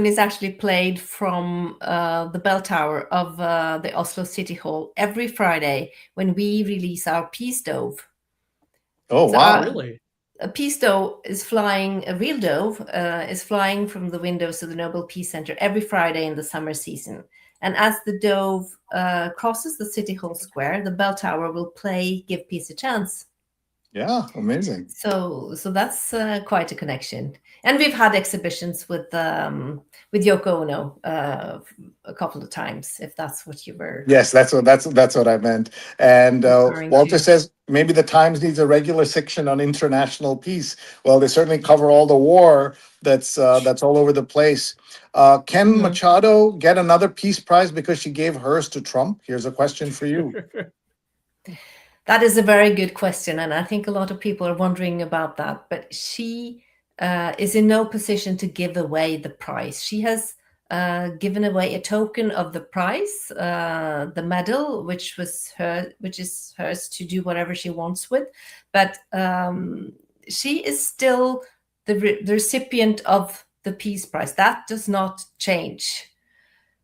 Speaker 3: is actually played from the bell tower of the Oslo City Hall every Friday when we release our peace dove.
Speaker 2: Oh,
Speaker 3: So
Speaker 2: wow.
Speaker 1: Really?
Speaker 3: A peace dove is flying, a real dove is flying from the windows of the Nobel Peace Center every Friday in the summer season. And as the dove crosses the City Hall Square, the bell tower will play Give Peace a Chance.
Speaker 2: Yeah, amazing.
Speaker 3: So that's quite a connection. And we've had exhibitions with Yoko Ono a couple of times, if that's what you were.
Speaker 2: Yes, that's what I meant. And Walter says maybe the Times needs a regular section on international peace. Well, they certainly cover all the war that's all over the place. Can Machado get another Peace Prize because she gave hers to Trump? Here's a question for you.
Speaker 3: That is a very good question, and I think a lot of people are wondering about that. But she is in no position to give away the prize. She has given away a token of the prize, the medal, which is hers to do whatever she wants with. But she is still the recipient of the Peace Prize. That does not change.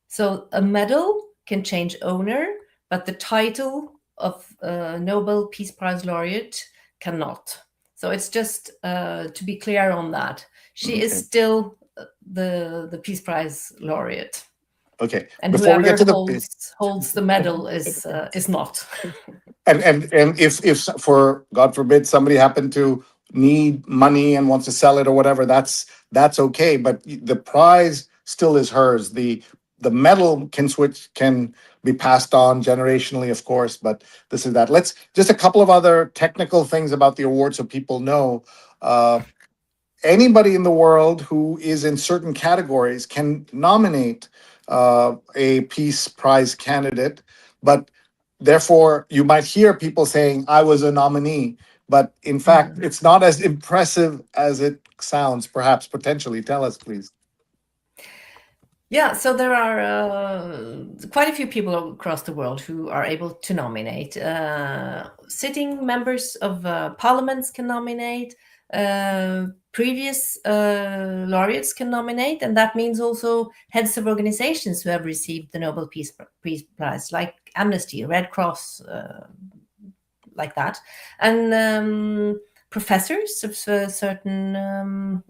Speaker 3: So a medal can change owner, but the title of Nobel Peace Prize laureate cannot. So it's just to be clear on that. She is still the Peace Prize laureate.
Speaker 2: Okay.
Speaker 3: And before whoever we get to holds the medal is not.
Speaker 2: And if for God forbid somebody happened to need money and wants to sell it or whatever, that's okay. But the prize still is hers. The medal can be passed on generationally, of course, but this is that. Let's just a couple of other technical things about the award so people know. Anybody in the world who is in certain categories can nominate a Peace Prize candidate, but therefore, you might hear people saying, I was a nominee. But in fact, it's not as impressive as it sounds, perhaps, potentially. Tell us, please.
Speaker 3: Yeah, so there are quite a few people across the world who are able to nominate. Sitting members of parliaments can nominate. Previous laureates can nominate, and that means also heads of organizations who have received the Nobel Peace Prize, like Amnesty, Red Cross, like that, and professors of certain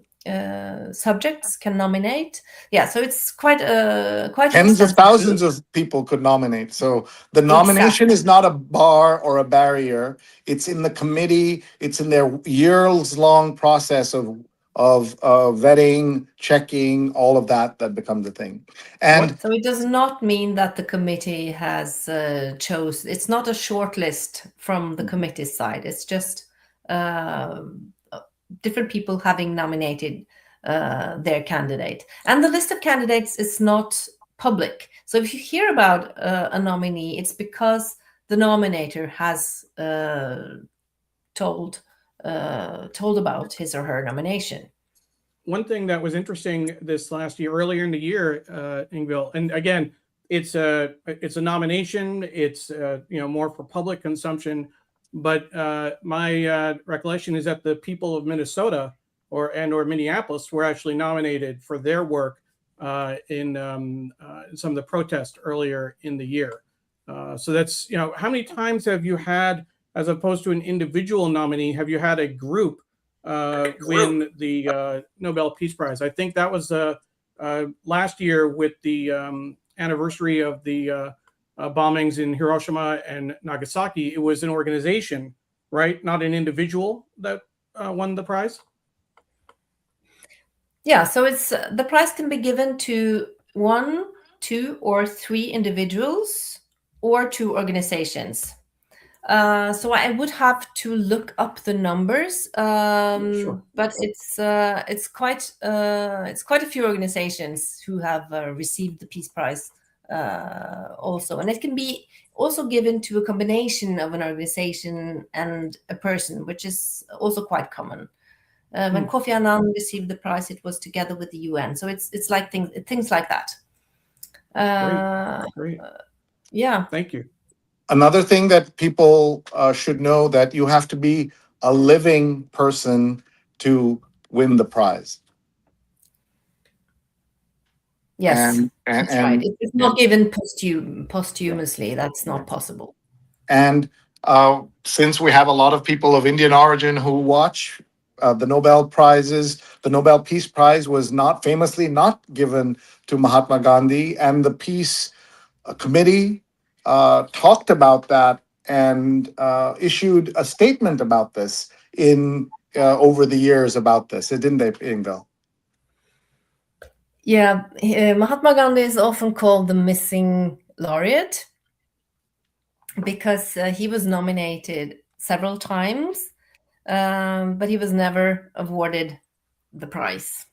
Speaker 3: subjects can nominate. Yeah, so it's quite
Speaker 2: Tens of
Speaker 3: extensive
Speaker 2: thousands
Speaker 3: group.
Speaker 2: of people could nominate. So the nomination is not a bar or a barrier. It's in the committee. It's in their years-long process of vetting, checking, all of that becomes a thing. And
Speaker 3: So it does not mean that the committee has chose. It's not a short list from the committee side. It's just different people having nominated their candidate. And the list of candidates is not public. So if you hear about a nominee, it's because the nominator has told about his or her nomination.
Speaker 1: One thing that was interesting this last year, earlier in the year, Ingvill, and again, it's a nomination. It's more for public consumption. But my recollection is that the people of Minnesota or Minneapolis were actually nominated for their work in some of the protests earlier in the year. So that's, how many times have you had, as opposed to an individual nominee, have you had a group win the Nobel Peace Prize? I think that was last year with the anniversary of the bombings in Hiroshima and Nagasaki. It was an organization, right? Not an individual that won the prize.
Speaker 3: Yeah, so it's the prize can be given to 1, 2, or 3 individuals or 2 organizations. So I would have to look up the numbers,
Speaker 1: Sure.
Speaker 3: but it's quite a few organizations who have received the Peace Prize also, and it can be also given to a combination of an organization and a person, which is also quite common. When Kofi Annan received the prize, it was together with the UN. So it's like things like that.
Speaker 1: Great.
Speaker 3: Yeah.
Speaker 1: Thank you.
Speaker 2: Another thing that people should know, that you have to be a living person to win the prize.
Speaker 3: Yes, that's right. It's not given posthumously. That's not possible.
Speaker 2: And since we have a lot of people of Indian origin who watch the Nobel Prizes, the Nobel Peace Prize was famously not given to Mahatma Gandhi, and the Peace Committee talked about that and issued a statement about this over the years about this, didn't they, Ingvill?
Speaker 3: Yeah, Mahatma Gandhi is often called the missing laureate because he was nominated several times, but he was never awarded the prize.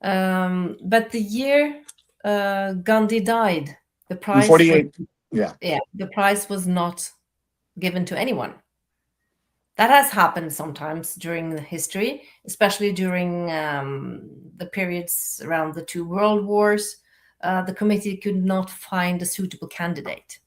Speaker 3: But the year Gandhi died, the prize,
Speaker 2: 48.
Speaker 3: The prize was not given to anyone. That has happened sometimes during the history, especially during the periods around the 2 world wars. The committee could not find a suitable candidate.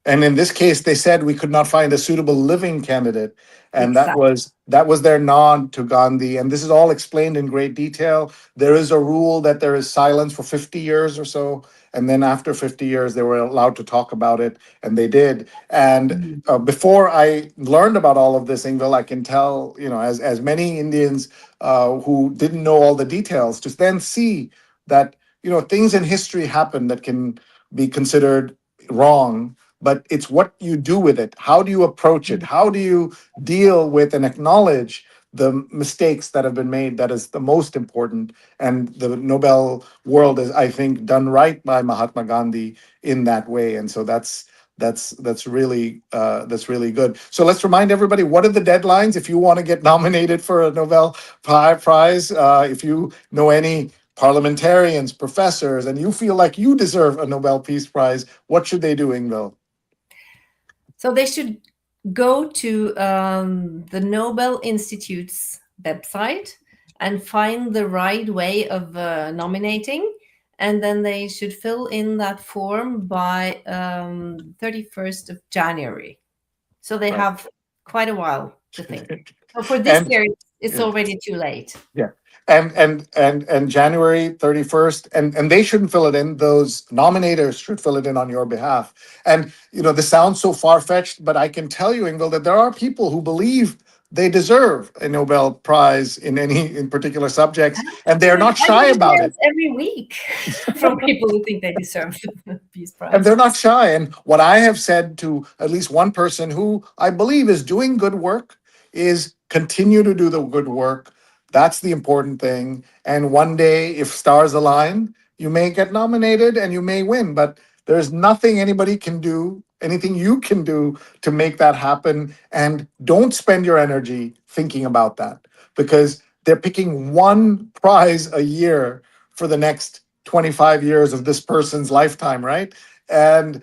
Speaker 2: And in this case, they said we could not find a suitable living candidate. And
Speaker 3: Exactly.
Speaker 2: that was their nod to Gandhi. And this is all explained in great detail. There is a rule that there is silence for 50 years or so. And then after 50 years, they were allowed to talk about it. And they did. And before I learned about all of this, Ingvill, I can tell, as many Indians who didn't know all the details, to then see that, things in history happen that can be considered wrong. But it's what you do with it. How do you approach it? How do you deal with and acknowledge the mistakes that have been made? That is the most important. And the Nobel world is, I think, done right by Mahatma Gandhi in that way. And so that's really good. So let's remind everybody, what are the deadlines if you want to get nominated for a Nobel Prize? If you know any parliamentarians, professors, and you feel like you deserve a Nobel Peace Prize, what should they do, Ingvill?
Speaker 3: So they should go to the Nobel Institute's website and find the right way of nominating. And then they should fill in that form by 31st of January. So they
Speaker 2: Right.
Speaker 3: have quite a while to think. So for this
Speaker 2: And
Speaker 3: year, it's
Speaker 2: yeah.
Speaker 3: already too late.
Speaker 2: Yeah. And January 31st, and they shouldn't fill it in. Those nominators should fill it in on your behalf. And this sounds so far-fetched, but I can tell you, Ingvill, that there are people who believe they deserve a Nobel Prize in particular subjects, and they're not shy about it.
Speaker 3: Every week from people who think they deserve the Peace Prize.
Speaker 2: And they're not shy. And what I have said to at least one person who I believe is doing good work is continue to do the good work. That's the important thing. And one day, if stars align, you may get nominated and you may win. But there's nothing anybody can do, anything you can do to make that happen. And don't spend your energy thinking about that, because they're picking one prize a year for the next 25 years of this person's lifetime, right? And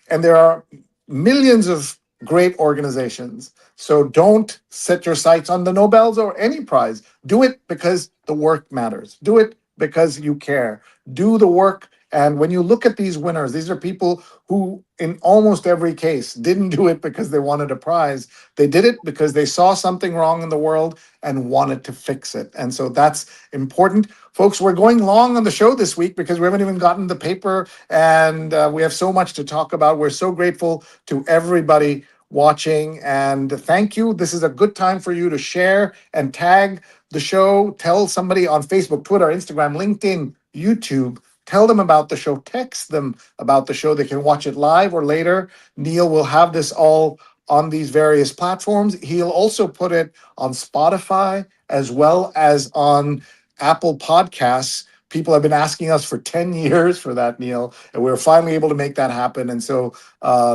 Speaker 2: there are millions of great organizations. So don't set your sights on the Nobels or any prize. Do it because the work matters. Do it because you care. Do the work. And when you look at these winners, these are people who, in almost every case, didn't do it because they wanted a prize. They did it because they saw something wrong in the world and wanted to fix it. And so that's important. Folks, we're going long on the show this week because we haven't even gotten the paper, and we have so much to talk about. We're so grateful to everybody watching, and thank you. This is a good time for you to share and tag the show. Tell somebody on Facebook, Twitter, Instagram, LinkedIn, YouTube. Tell them about the show. Text them about the show. They can watch it live or later. Neil will have this all on these various platforms. He'll also put it on Spotify as well as on Apple Podcasts. People have been asking us for 10 years for that, Neil, and we're finally able to make that happen. And so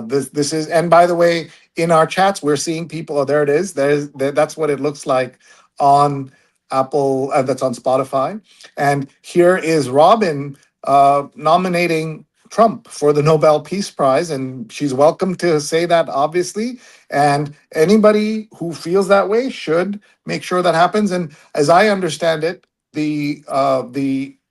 Speaker 2: this is, and by the way, in our chats, we're seeing people. Oh, there it is. That's what it looks like on Apple. That's on Spotify. And here is Robin nominating Trump for the Nobel Peace Prize, and she's welcome to say that, obviously. And anybody who feels that way should make sure that happens. And as I understand it, the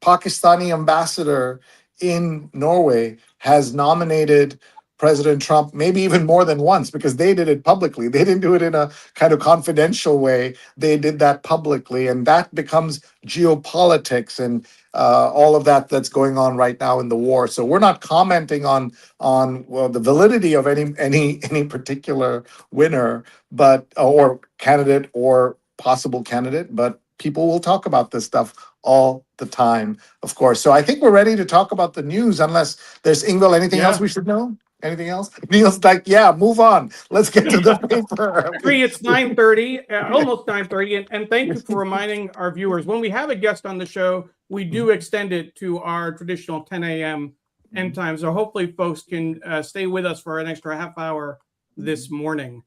Speaker 2: Pakistani ambassador in Norway has nominated President Trump maybe even more than once, because they did it publicly. They didn't do it in a kind of confidential way. They did that publicly, and that becomes geopolitics and all of that that's going on right now in the war. So we're not commenting on the validity of any particular winner, but or candidate or possible candidate, but people will talk about this stuff all the time, of course. So I think we're ready to talk about the news, unless there's, Ingvill, anything else we should know? Anything else? Neil's like, yeah, move on. Let's get to the paper.
Speaker 1: It's 9:30, almost 9:30, and thank you for reminding our viewers, when we have a guest on the show, we do extend it to our traditional 10 a.m. end time. So hopefully folks can stay with us for an extra half hour this morning.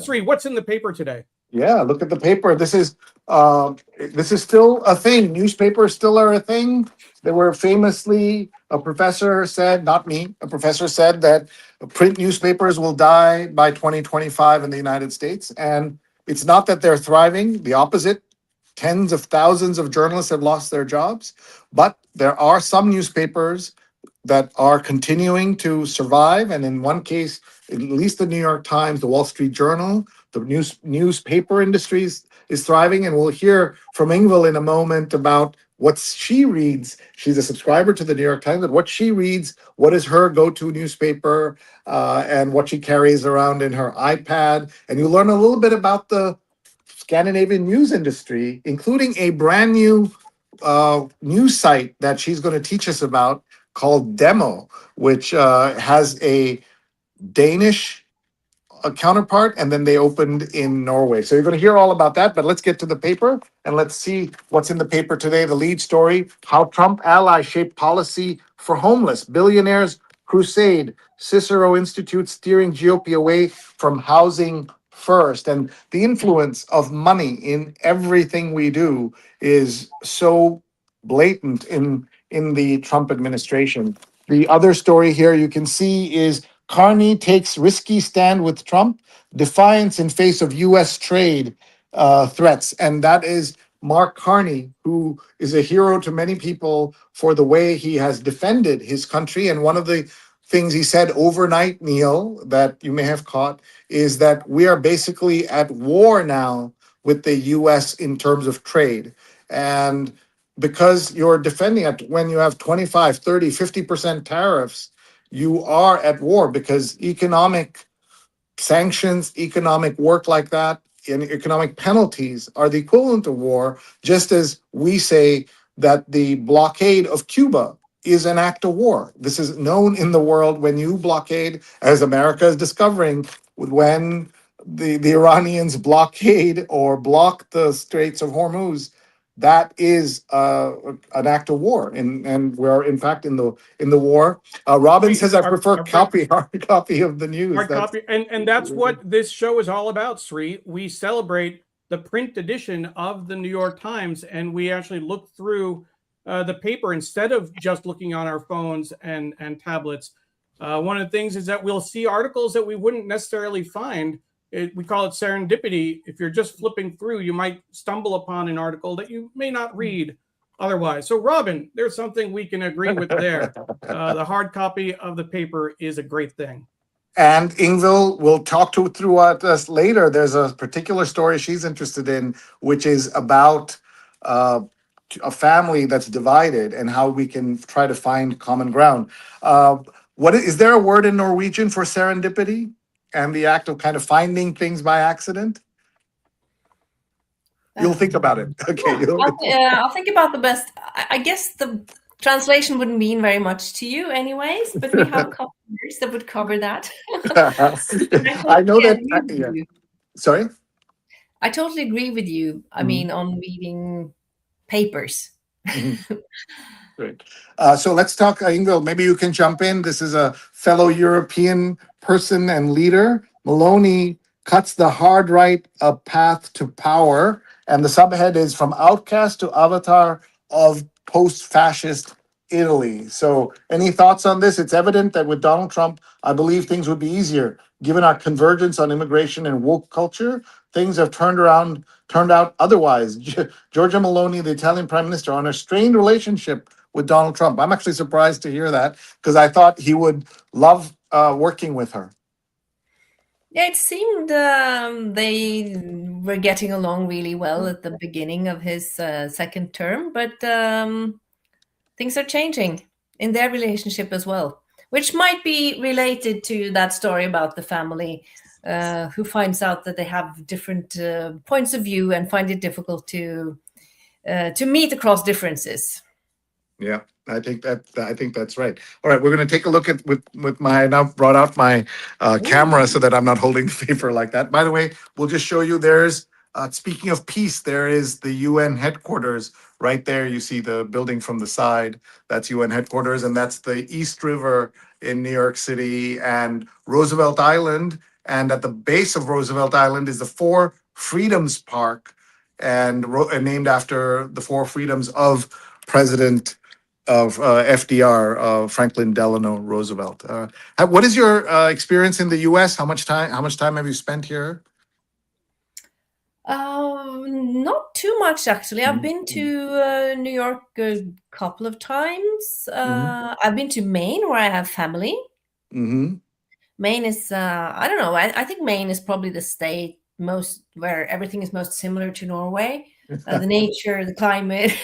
Speaker 1: Sri, what's in the paper today?
Speaker 2: Yeah, look at the paper. This is still a thing. Newspapers still are a thing. There were famously, a professor said, not me, a professor said that print newspapers will die by 2025 in the United States. And it's not that they're thriving, the opposite. Tens of thousands of journalists have lost their jobs, but there are some newspapers that are continuing to survive. And in one case, at least the New York Times, the Wall Street Journal, the newspaper industry is thriving. And we'll hear from Ingvill in a moment about what she reads. She's a subscriber to the New York Times, and what she reads, what is her go-to newspaper, and what she carries around in her iPad. And you learn a little bit about the Scandinavian news industry, including a brand new news site that she's going to teach us about called Demo, which has a Danish counterpart, and then they opened in Norway. So you're going to hear all about that, but let's get to the paper and let's see what's in the paper today. The lead story: how Trump allies shape policy for homeless, billionaires crusade, Cicero Institute steering GOP away from housing first. And the influence of money in everything we do is so blatant in the Trump administration. The other story here you can see is Carney takes risky stand with Trump, defiance in face of U.S. trade threats. And that is Mark Carney, who is a hero to many people for the way he has defended his country. And one of the things he said overnight, Neil, that you may have caught, is that we are basically at war now with the U.S. in terms of trade. And because you're defending it when you have 25, 30, 50% tariffs, you are at war because economic sanctions, economic work like that, and economic penalties are the equivalent of war, just as we say that the blockade of Cuba is an act of war. This is known in the world when you blockade, as America is discovering, when the Iranians blockade or block the Straits of Hormuz, that is an act of war, and we're in fact in the war. Robin says I prefer hard copy of the news.
Speaker 1: Hard copy, and that's what this show is all about, Sri. We celebrate the print edition of the New York Times, and we actually look through the paper instead of just looking on our phones and tablets. One of the things is that we'll see articles that we wouldn't necessarily find. We call it serendipity. If you're just flipping through, you might stumble upon an article that you may not read otherwise. So, Robin, there's something we can agree with there. The hard copy of the paper is a great thing.
Speaker 2: And Ingvill will talk through us later. There's a particular story she's interested in, which is about a family that's divided and how we can try to find common ground. What is there a word in Norwegian for serendipity and the act of kind of finding things by accident? You'll think about it. Okay.
Speaker 3: I'll think about the best. I guess the translation wouldn't mean very much to you anyways, but we have a couple of words that would cover that.
Speaker 2: I know that. Yeah. Sorry?
Speaker 3: I totally agree with you. I mean, on reading papers.
Speaker 2: Great. So let's talk, Ingvill, maybe you can jump in. This is a fellow European person and leader. Maloney cuts the hard right a path to power. And the subhead is From Outcast to Avatar of Post-Fascist Italy. So any thoughts on this? It's evident that with Donald Trump, I believe things would be easier. Given our convergence on immigration and woke culture, things have turned out otherwise. Giorgia Meloni, the Italian prime minister, on a strained relationship with Donald Trump. I'm actually surprised to hear that because I thought he would love working with her.
Speaker 3: Yeah, it seemed they were getting along really well at the beginning of his second term, but things are changing in their relationship as well, which might be related to that story about the family who finds out that they have different points of view and find it difficult to meet across differences.
Speaker 2: Yeah, I think that's right. All right, we're going to take a look at with my, now brought out my camera so that I'm not holding the paper like that. By the way, we'll just show you there's, speaking of peace, there is the UN headquarters right there. You see the building from the side. That's UN headquarters, and that's the East River in New York City and Roosevelt Island. And at the base of Roosevelt Island is the Four Freedoms Park, and named after the Four Freedoms of President of FDR, Franklin Delano Roosevelt. What is your experience in the U.S.? How much time have you spent here?
Speaker 3: Not too much, actually. I've been to New York a couple of times. I've been to Maine, where I have family. Maine is, I don't know, I think Maine is probably the state where everything is most similar to Norway. The nature, the climate.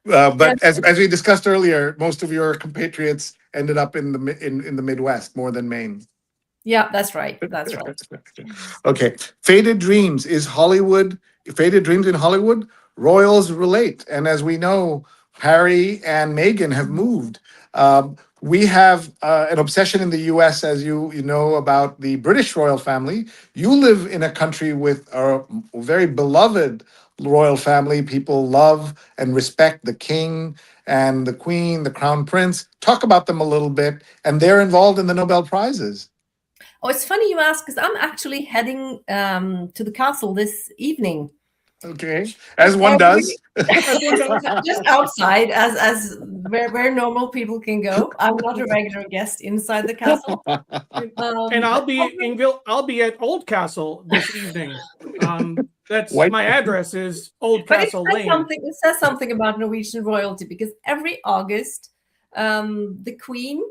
Speaker 2: But as we discussed earlier, most of your compatriots ended up in the Midwest more than Maine.
Speaker 3: Yeah, that's right. That's right.
Speaker 2: Okay. Faded Dreams in Hollywood. Royals relate. And as we know, Harry and Meghan have moved. We have an obsession in the US, as you know, about the British royal family. You live in a country with a very beloved royal family. People love and respect the king and the queen, the crown prince. Talk about them a little bit. And they're involved in the Nobel Prizes.
Speaker 3: Oh, it's funny you ask, because I'm actually heading to the castle this evening
Speaker 2: Okay, as one does.
Speaker 3: Just outside, as where normal people can go. I'm not a regular guest inside the castle.
Speaker 1: And I'll be Ingvill. I'll be at Old Castle this evening. That's
Speaker 2: White-
Speaker 1: my address is Old
Speaker 3: But
Speaker 1: Castle Lane.
Speaker 3: it says something about Norwegian royalty, because every August, the Queen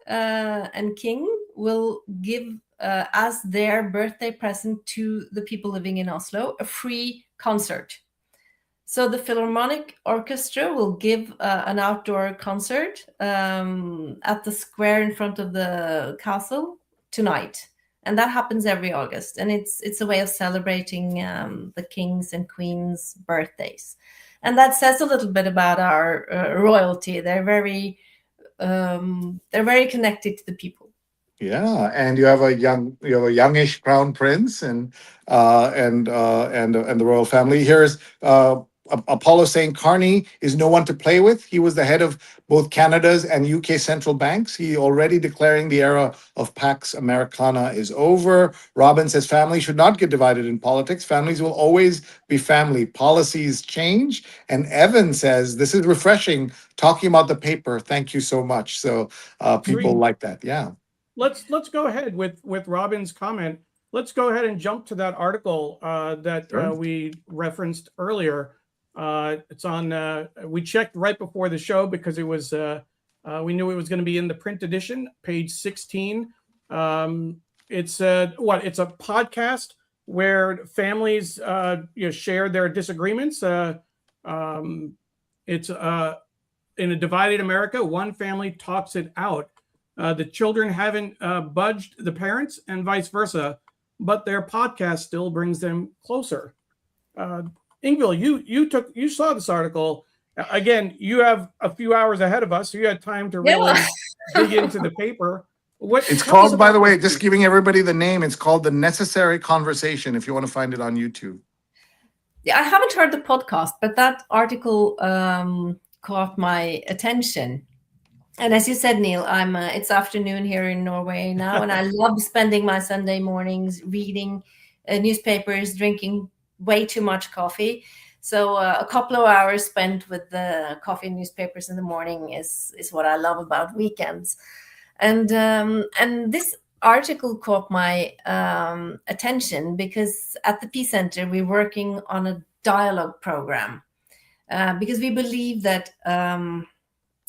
Speaker 3: and King will give as their birthday present to the people living in Oslo a free concert. So the Philharmonic Orchestra will give an outdoor concert at the square in front of the castle tonight. And that happens every August. And it's a way of celebrating the kings and queens' birthdays. And that says a little bit about our royalty. They're very connected to the people.
Speaker 2: Yeah, and you have a youngish crown prince and the royal family. Here's Apollo saying Carney is no one to play with. He was the head of both Canada's and UK central banks. He already declaring the era of Pax Americana is over. Robin says family should not get divided in politics. Families will always be family. Policies change. And Evan says this is refreshing talking about the paper. Thank you so much. So people like that. Yeah.
Speaker 1: Let's go ahead with Robin's comment. Let's go ahead and jump to that article that we referenced earlier. It's on. We checked right before the show because it was. We knew it was going to be in the print edition, page 16. It's a podcast where families share their disagreements. It's in a divided America, one family talks it out. The children haven't budged the parents and vice versa, but their podcast still brings them closer. Ingvill, you saw this article. Again, you have a few hours ahead of us, so you had time to really dig into the paper.
Speaker 2: It's called, by the way, just giving everybody the name, it's called The Necessary Conversation, if you want to find it on YouTube.
Speaker 3: Yeah, I haven't heard the podcast, but that article caught my attention. And as you said, Neil, it's afternoon here in Norway now, and I love spending my Sunday mornings reading newspapers, drinking way too much coffee. So a couple of hours spent with the coffee and newspapers in the morning is what I love about weekends. And this article caught my attention because at the Peace Center, we're working on a dialogue program because we believe that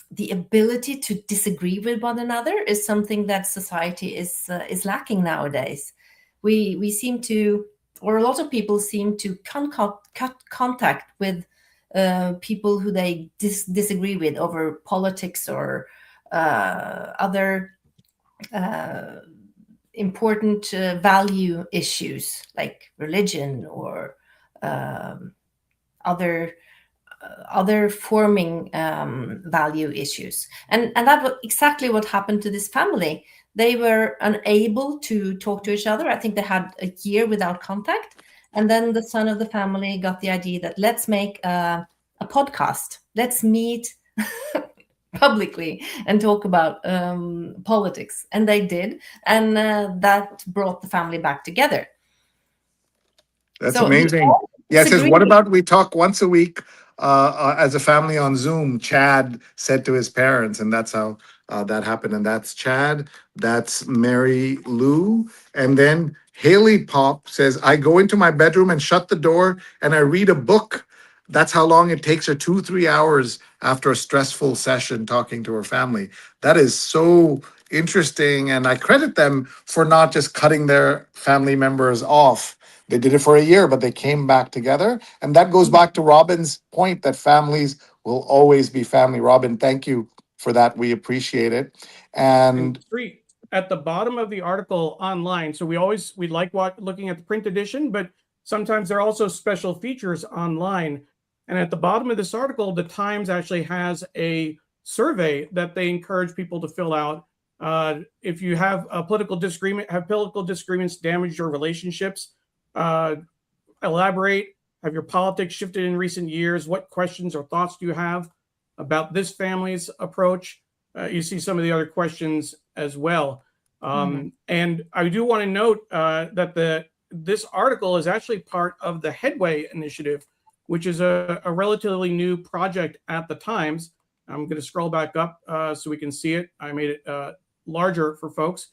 Speaker 3: the ability to disagree with one another is something that society is lacking nowadays. We seem to, or a lot of people seem to cut contact with people who they disagree with over politics or other important value issues like religion or other forming value issues. And that was exactly what happened to this family. They were unable to talk to each other. I think they had a year without contact. And then the son of the family got the idea that let's make a podcast. Let's meet publicly and talk about politics. And they did. And that brought the family back together.
Speaker 2: That's amazing. Yeah, it says, what about we talk once a week as a family on Zoom? Chad said to his parents, and that's how that happened. And that's Chad. That's Mary Lou. And then Haley Pop says, I go into my bedroom and shut the door and I read a book. That's how long it takes her, 2-3 hours after a stressful session talking to her family. That is so interesting. And I credit them for not just cutting their family members off. They did it for a year, but they came back together. And that goes back to Robin's point that families will always be family. Robin, thank you for that. We appreciate it. And
Speaker 1: at the bottom of the article online, so we like looking at the print edition, but sometimes there are also special features online. And at the bottom of this article, the Times actually has a survey that they encourage people to fill out. If you have a political disagreements damaged your relationships, elaborate. Have your politics shifted in recent years? What questions or thoughts do you have about this family's approach? You see some of the other questions as well. And I do want to note that this article is actually part of the Headway initiative, which is a relatively new project at the Times. I'm going to scroll back up so we can see it. I made it larger for folks.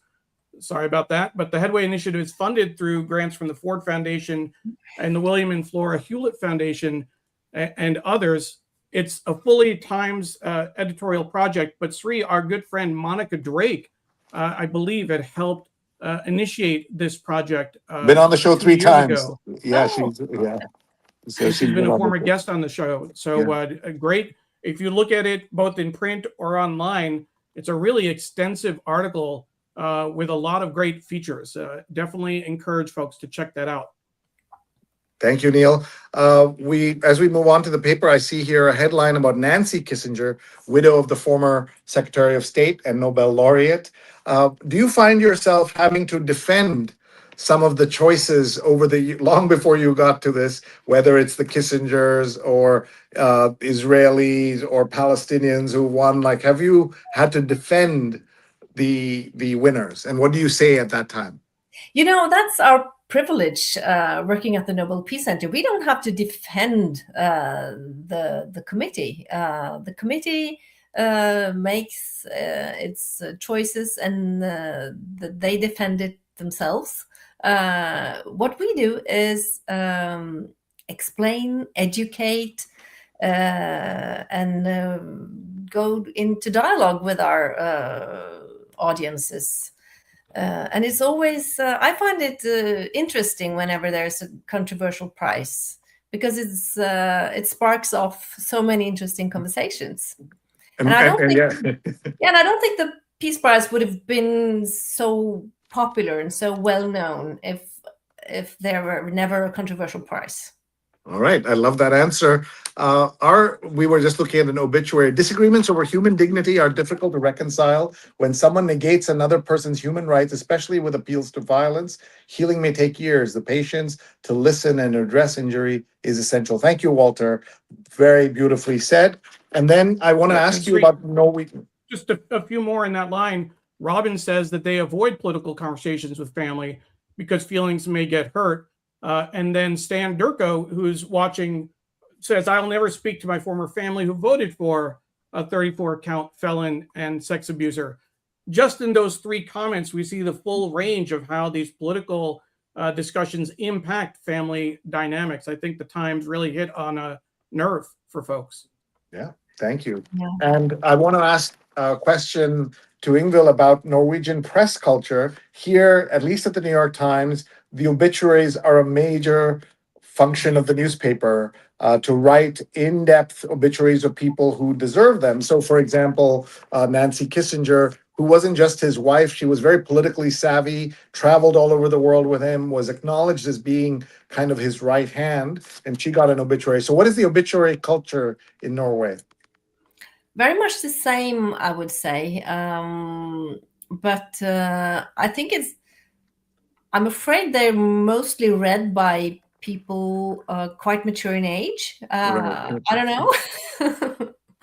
Speaker 1: Sorry about that. But the Headway Initiative is funded through grants from the Ford Foundation and the William and Flora Hewlett Foundation and others. It's a fully Times editorial project, but Sri, our good friend Monica Drake, I believe, had helped initiate this project.
Speaker 2: Been on the show 3 times.
Speaker 1: Ago.
Speaker 2: Yeah,
Speaker 3: Oh.
Speaker 2: So
Speaker 1: she's been a former guest on the show. So great. If you look at it both in print or online, it's a really extensive article with a lot of great features. Definitely encourage folks to check that out.
Speaker 2: Thank you, Neil. As we move on to the paper, I see here a headline about Nancy Kissinger, widow of the former Secretary of State and Nobel laureate. Do you find yourself having to defend some of the choices over long before you got to this, whether it's the Kissingers or Israelis or Palestinians who won? Like, have you had to defend the winners? And what do you say at that time?
Speaker 3: You know, that's our privilege working at the Nobel Peace Center. We don't have to defend the committee. The committee makes its choices, and they defend it themselves. What we do is explain, educate, and go into dialogue with our audiences. And it's always, I find it interesting whenever there's a controversial prize, because it sparks off so many interesting conversations. And I don't think, and I don't think the Peace Prize would have been so popular and so well known if there were never a controversial prize.
Speaker 2: All right, I love that answer. We were just looking at an obituary. Disagreements over human dignity are difficult to reconcile. When someone negates another person's human rights, especially with appeals to violence, healing may take years. The patience to listen and address injury is essential. Thank you, Walter. Very beautifully said. And then I want to ask you about Norway.
Speaker 1: Just a few more in that line. Robin says that they avoid political conversations with family because feelings may get hurt. And then Stan Durko, who's watching, says, I'll never speak to my former family who voted for a 34-count felon and sex abuser. Just in those 3 comments, we see the full range of how these political discussions impact family dynamics. I think the Times really hit on a nerve for folks.
Speaker 2: Yeah, thank you.
Speaker 3: Yeah.
Speaker 2: And I want to ask a question to Ingvill about Norwegian press culture. Here, at least at the New York Times, the obituaries are a major function of the newspaper to write in-depth obituaries of people who deserve them. So, for example, Nancy Kissinger, who wasn't just his wife, she was very politically savvy, traveled all over the world with him, was acknowledged as being kind of his right hand, and she got an obituary. So what is the obituary culture in Norway?
Speaker 3: Very much the same, I would say. But I think I'm afraid they're mostly read by people quite mature in age.
Speaker 2: Right.
Speaker 3: I don't know.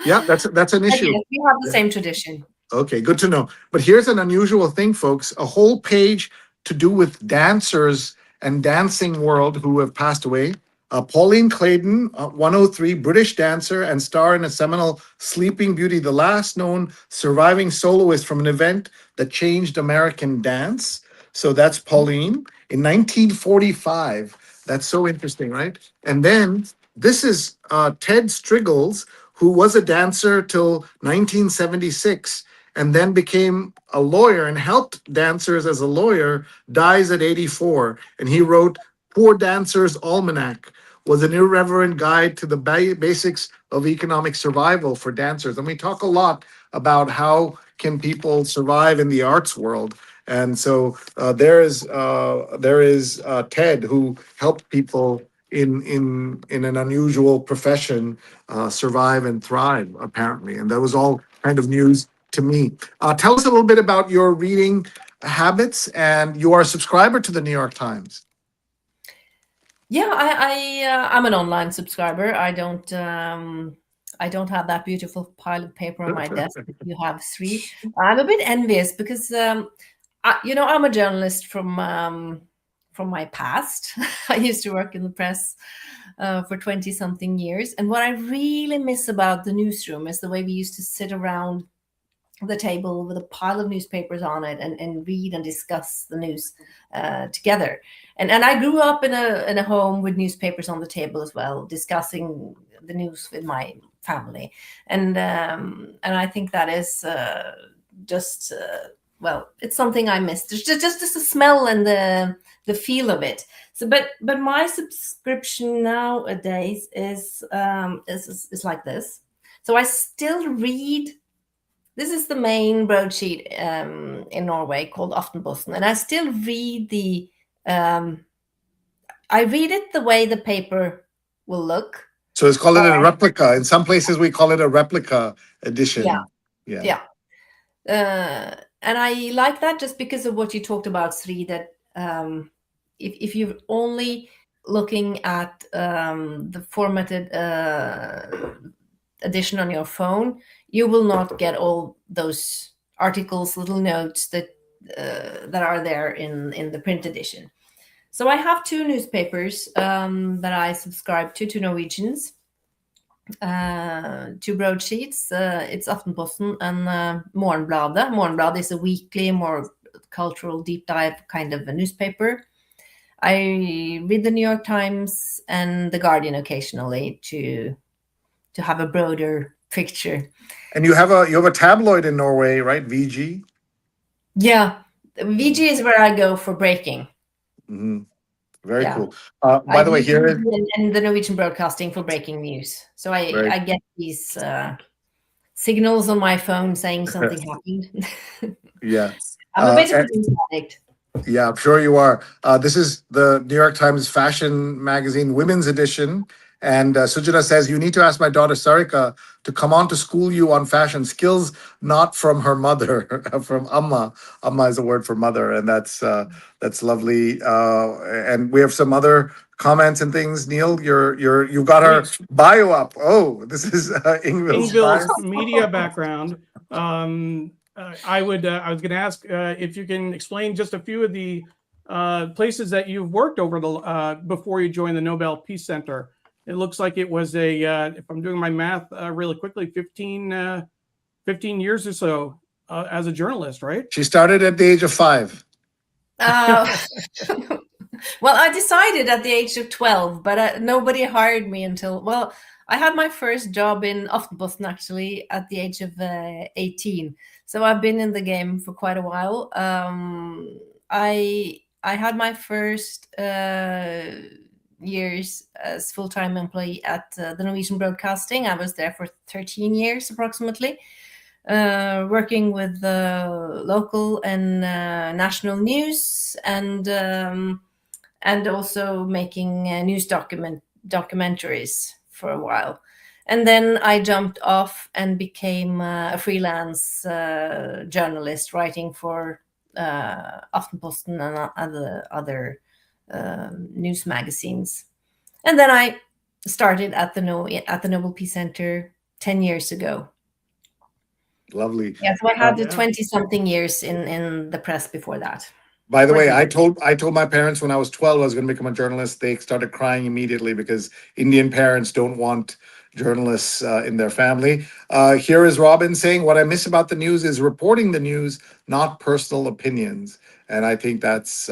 Speaker 2: Yeah, that's an issue.
Speaker 3: Yes, we have the same tradition.
Speaker 2: Okay, good to know. But here's an unusual thing, folks. A whole page to do with dancers and dancing world who have passed away. Pauline Clayton, 103, British dancer and star in a seminal Sleeping Beauty, the last known surviving soloist from an event that changed American dance. So that's Pauline. In 1945, that's so interesting, right? And then this is Ted Striggles, who was a dancer till 1976 and then became a lawyer and helped dancers as a lawyer, dies at 84. And he wrote Poor Dancer's Almanac, was an irreverent guide to the basics of economic survival for dancers. And we talk a lot about how can people survive in the arts world. And so there is Ted, who helped people in an unusual profession survive and thrive, apparently. And that was all kind of news to me. Tell us a little bit about your reading habits, and you are a subscriber to the New York Times.
Speaker 3: Yeah, I'm an online subscriber. I don't have that beautiful pile of paper on my desk. You have 3. I'm a bit envious because I'm a journalist from from my past. I used to work in the press for 20-something years. And what I really miss about the newsroom is the way we used to sit around the table with a pile of newspapers on it and read and discuss the news together. And I grew up in a home with newspapers on the table as well, discussing the news with my family. And I think that is just well, it's something I miss. There's just the smell and the feel of it. So, but my subscription nowadays is like this. So I still read. This is the main broadsheet in Norway called Aftenposten, and I still read the. I read it the way the paper will look.
Speaker 2: So it's called a replica. In some places, we call it a replica edition.
Speaker 3: Yeah. And I like that just because of what you talked about, Sri, that if you're only looking at the formatted edition on your phone, you will not get all those articles, little notes that are there in the print edition. So I have two newspapers that I subscribe to, two Norwegians, two broadsheets. It's Aftenposten and Morgenbladet. Morgenbladet is a weekly, more cultural deep dive kind of a newspaper. I read the New York Times and the Guardian occasionally to have a broader picture.
Speaker 2: And you have a tabloid in Norway, right? VG.
Speaker 3: Yeah, VG is where I go for breaking.
Speaker 2: Mm-hmm. Very cool. By the way, here is
Speaker 3: and the Norwegian Broadcasting for breaking news. So I get these signals on my phone saying something happened.
Speaker 2: Yeah,
Speaker 3: I'm a bit of a news addict.
Speaker 2: Yeah, I'm sure you are. This is the New York Times fashion magazine women's edition. And Sujata says, you need to ask my daughter Sarika to come on to school you on fashion skills, not from her mother, from Amma. Amma is a word for mother, and that's lovely. And we have some other comments and things. Neil, you got her bio up. Oh, this is
Speaker 1: Ingvill's media background. I was going to ask if you can explain just a few of the places that you've worked over the before you joined the Nobel Peace Center. It looks like it was if I'm doing my math really quickly, 15 years or so as a journalist, right?
Speaker 2: She started at the age of 5.
Speaker 3: Well, I decided at the age of 12, but nobody hired me until, well, I had my first job in Aftenposten actually at the age of 18. So I've been in the game for quite a while. I had my first years as full-time employee at the Norwegian Broadcasting. I was there for 13 years approximately, working with local and national news and also making news documentaries for a while. And then I jumped off and became a freelance journalist, writing for Aftenposten and other news magazines. And then I started at the Nobel Peace Center 10 years ago.
Speaker 2: Lovely.
Speaker 3: Yeah, so I had 20-something years in the press before that.
Speaker 2: By the way, I told my parents when I was 12 I was going to become a journalist. They started crying immediately because Indian parents don't want journalists in their family. Here is Robin saying, what I miss about the news is reporting the news, not personal opinions. And I think that's,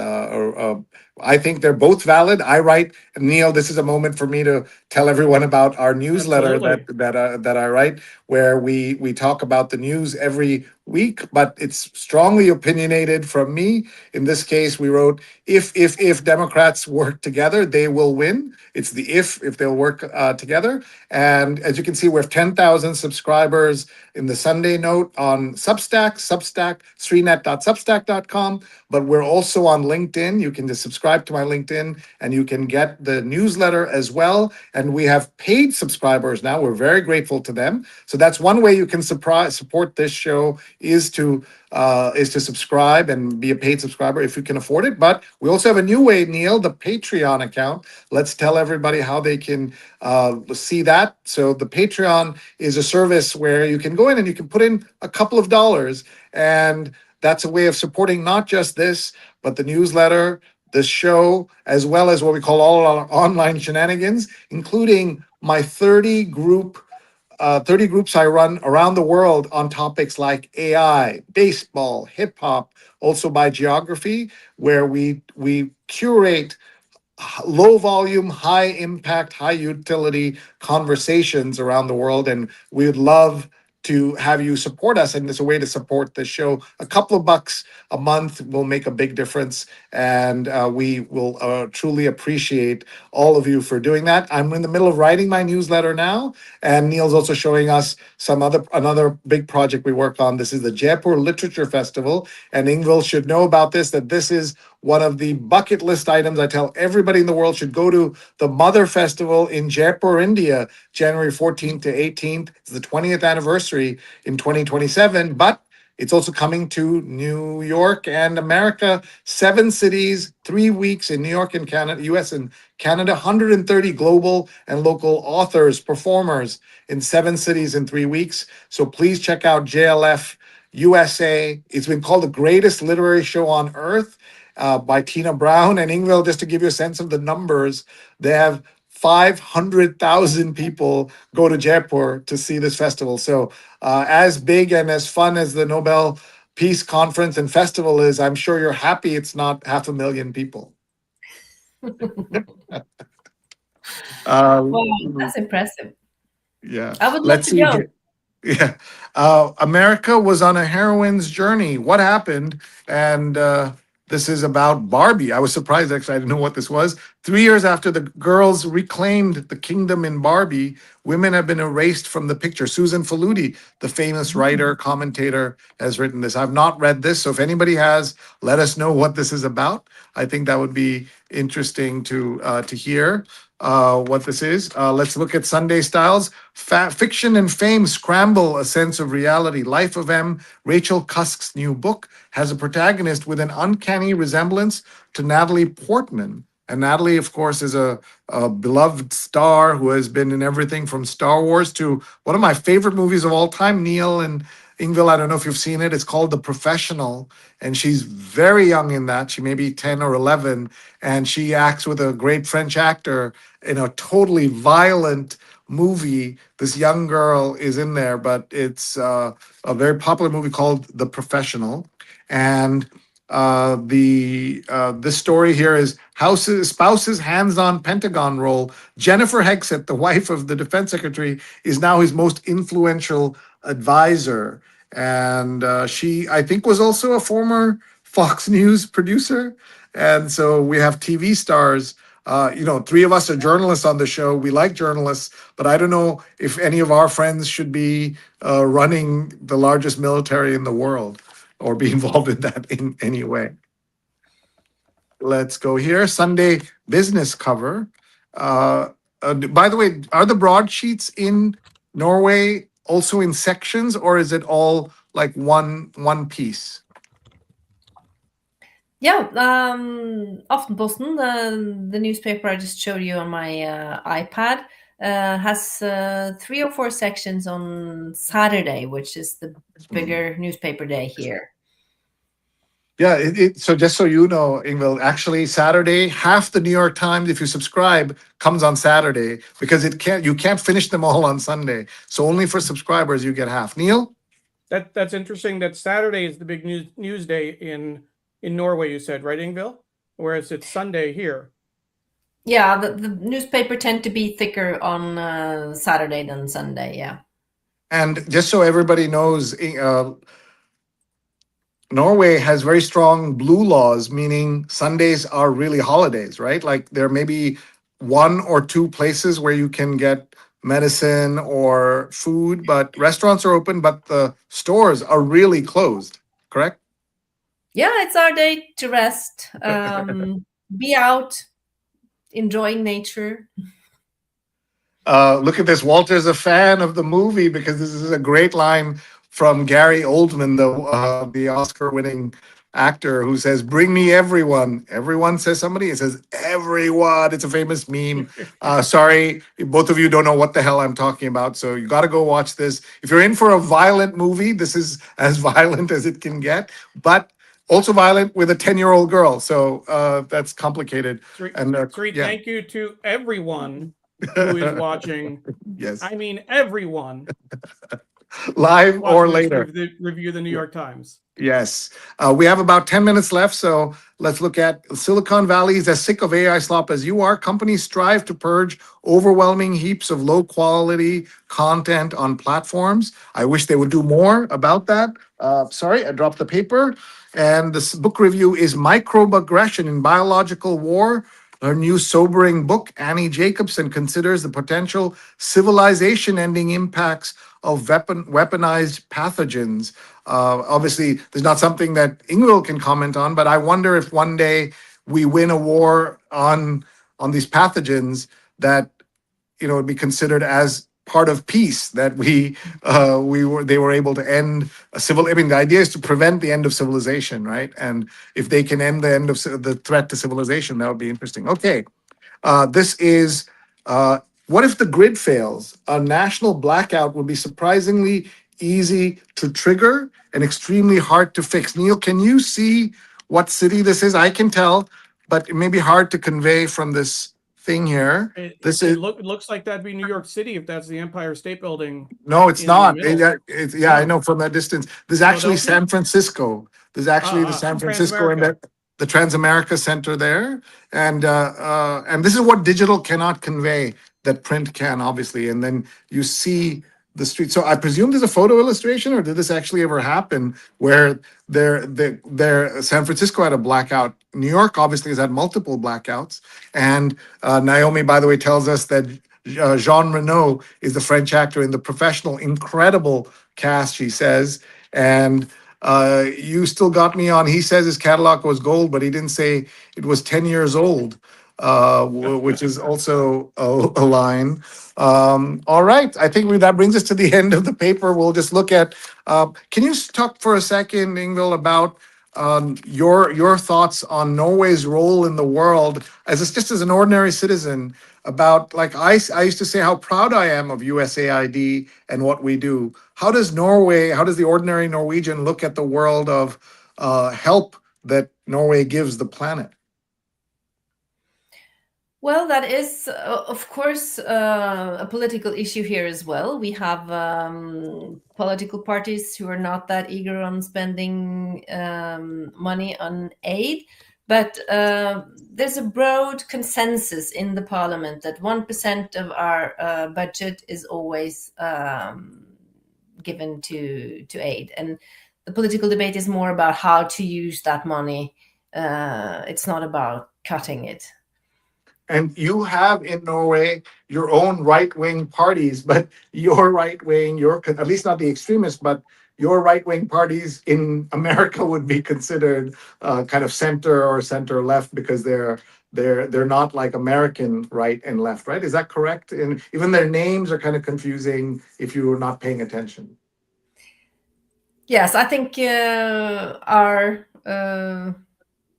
Speaker 2: I think they're both valid. I write, Neil, this is a moment for me to tell everyone about our newsletter that I write, where we talk about the news every week, but it's strongly opinionated from me. In this case, we wrote, if Democrats work together, they will win. It's the if they'll work together. And as you can see, we have 10,000 subscribers in the Sunday Note on Substack, srinet.substack.com. But we're also on LinkedIn. You can just subscribe to my LinkedIn and you can get the newsletter as well. And we have paid subscribers now. We're very grateful to them. So that's one way you can support this show is to subscribe and be a paid subscriber if you can afford it. But we also have a new way, Neil, the Patreon account. Let's tell everybody how they can see that. So the Patreon is a service where you can go in and you can put in a couple of dollars, and that's a way of supporting not just this, but the newsletter, the show, as well as what we call all our online shenanigans, including my 30 groups I run around the world on topics like AI, baseball, hip hop, also by geography, where we curate low volume, high impact, high utility conversations around the world. And we would love to have you support us. And there's a way to support the show. A couple of bucks a month will make a big difference. And we will truly appreciate all of you for doing that. I'm in the middle of writing my newsletter now. And Neil's also showing us another big project we work on. This is the Jaipur Literature Festival. And Ingvill should know about this, that this is one of the bucket list items I tell everybody in the world should go to. The Mother Festival in Jaipur, India, January 14th to 18th. It's the 20th anniversary in 2027, but it's also coming to New York and America, 7 cities, 3 weeks in New York and Canada, US and Canada, 130 global and local authors, performers in 7 cities in 3 weeks. So please check out JLF USA. It's been called the greatest literary show on earth. By Tina Brown and Ingvill, just to give you a sense of the numbers, they have 500,000 people go to Jaipur to see this festival. So as big and as fun as the Nobel Peace Conference and Festival is, I'm sure you're happy it's not 500,000 people.
Speaker 3: Wow, that's impressive.
Speaker 2: Yeah.
Speaker 3: I would love to go.
Speaker 2: Yeah. America was on a heroine's journey. What happened? And this is about Barbie. I was surprised, actually. I didn't know what this was. 3 years after the girls reclaimed the kingdom in Barbie, women have been erased from the picture. Susan Faludi, the famous writer, commentator, has written this. I've not read this, so if anybody has, let us know what this is about. I think that would be interesting to hear what this is. Let's look at Sunday styles. Fiction and fame scramble a sense of reality. Life of M, Rachel Cusk's new book, has a protagonist with an uncanny resemblance to Natalie Portman. And Natalie, of course, is a beloved star who has been in everything from Star Wars to one of my favorite movies of all time, Neil and Ingvill. I don't know if you've seen it. It's called The Professional. And she's very young in that. She may be 10 or 11. And she acts with a great French actor in a totally violent movie. This young girl is in there, but it's a very popular movie called The Professional. And the story here is spouse's hands-on Pentagon role. Jennifer Hegseth, the wife of the defense secretary, is now his most influential advisor. And she, I think, was also a former Fox News producer. And so we have TV stars. 3 of us are journalists on the show. We like journalists, but I don't know if any of our friends should be running the largest military in the world or be involved in that in any way. Let's go here. Sunday business cover. By the way, are the broadsheets in Norway also in sections, or is it all like one piece?
Speaker 3: Yeah, Aftenposten, the newspaper I just showed you on my iPad, has 3 or 4 sections on Saturday, which is the bigger newspaper day here.
Speaker 2: Yeah, so just so you know, Ingvill, actually Saturday, half the New York Times, if you subscribe, comes on Saturday because you can't finish them all on Sunday. So only for subscribers you get half. Neil?
Speaker 1: That's interesting that Saturday is the big news day in Norway, you said, right, Ingvill? Whereas it's Sunday here.
Speaker 3: Yeah, the newspaper tend to be thicker on Saturday than Sunday, yeah.
Speaker 2: And just so everybody knows, Norway has very strong blue laws, meaning Sundays are really holidays, right? Like there may be 1 or 2 places where you can get medicine or food, but restaurants are open, but the stores are really closed, correct?
Speaker 3: Yeah, it's our day to rest, be out, enjoying nature.
Speaker 2: Look at this. Walter's a fan of the movie because this is a great line from Gary Oldman, the Oscar-winning actor, who says, "Bring me everyone." Everyone says somebody. It says everyone. It's a famous meme. Sorry, both of you don't know what the hell I'm talking about, so you got to go watch this. If you're in for a violent movie, this is as violent as it can get. But also violent with a 10-year-old girl. So that's complicated. And
Speaker 1: Sri,
Speaker 2: yeah.
Speaker 1: thank you to everyone who is watching.
Speaker 2: Yes.
Speaker 1: I mean, everyone
Speaker 2: Live or
Speaker 1: watching this
Speaker 2: later.
Speaker 1: review of the New York Times.
Speaker 2: Yes. We have about 10 minutes left, so let's look at Silicon Valley is as sick of AI slop as you are. Companies strive to purge overwhelming heaps of low quality content on platforms. I wish they would do more about that. Sorry, I dropped the paper. And this book review is Microaggression in Biological War. Her new sobering book, Annie Jacobson considers the potential civilization-ending impacts of weaponized pathogens. Obviously, there's not something that Ingvill can comment on, but I wonder if one day we win a war on these pathogens, that would be considered as part of peace, that they were able to end a civil. I mean, the idea is to prevent the end of civilization, right? And if they can end the end of the threat to civilization, that would be interesting. Okay, this is what if the grid fails? A national blackout would be surprisingly easy to trigger and extremely hard to fix. Neil, can you see what city this is? I can tell, but it may be hard to convey from this thing here.
Speaker 1: It
Speaker 2: It
Speaker 1: looks like that'd be New York City if that's the Empire State Building.
Speaker 2: No, it's
Speaker 1: in the
Speaker 2: not.
Speaker 1: middle.
Speaker 2: Yeah, I know from that distance. There's actually
Speaker 1: Philadelphia?
Speaker 2: San Francisco. There's actually the San Francisco and the Transamerica Center there, and this is what digital cannot convey that print can, obviously. And then you see the street. So I presume there's a photo illustration, or did this actually ever happen where San Francisco had a blackout? New York obviously has had multiple blackouts, and Naomi, by the way, tells us that Jean Reno is the French actor in The Professional. Incredible cast, she says. And you still got me on. He says his Cadillac was gold, but he didn't say it was 10 years old, which is also a line. All right. I think that brings us to the end of the paper. We'll just look at, can you talk for a second, Ingvill, about your thoughts on Norway's role in the world just as an ordinary citizen, about, like, I used to say how proud I am of USAID and what we do. How does the ordinary Norwegian look at the world of help that Norway gives the planet?
Speaker 3: Well, that is, of course, a political issue here as well. We have political parties who are not that eager on spending money on aid, but there's a broad consensus in the parliament that 1% of our budget is always given to aid. And the political debate is more about how to use that money. It's not about cutting it.
Speaker 2: And you have in Norway your own right-wing parties, but your right-wing, at least not the extremists, but your right-wing parties in America would be considered kind of center or center left, because they're not like American right and left, right? Is that correct? And even their names are kind of confusing if you were not paying attention.
Speaker 3: Yes, I think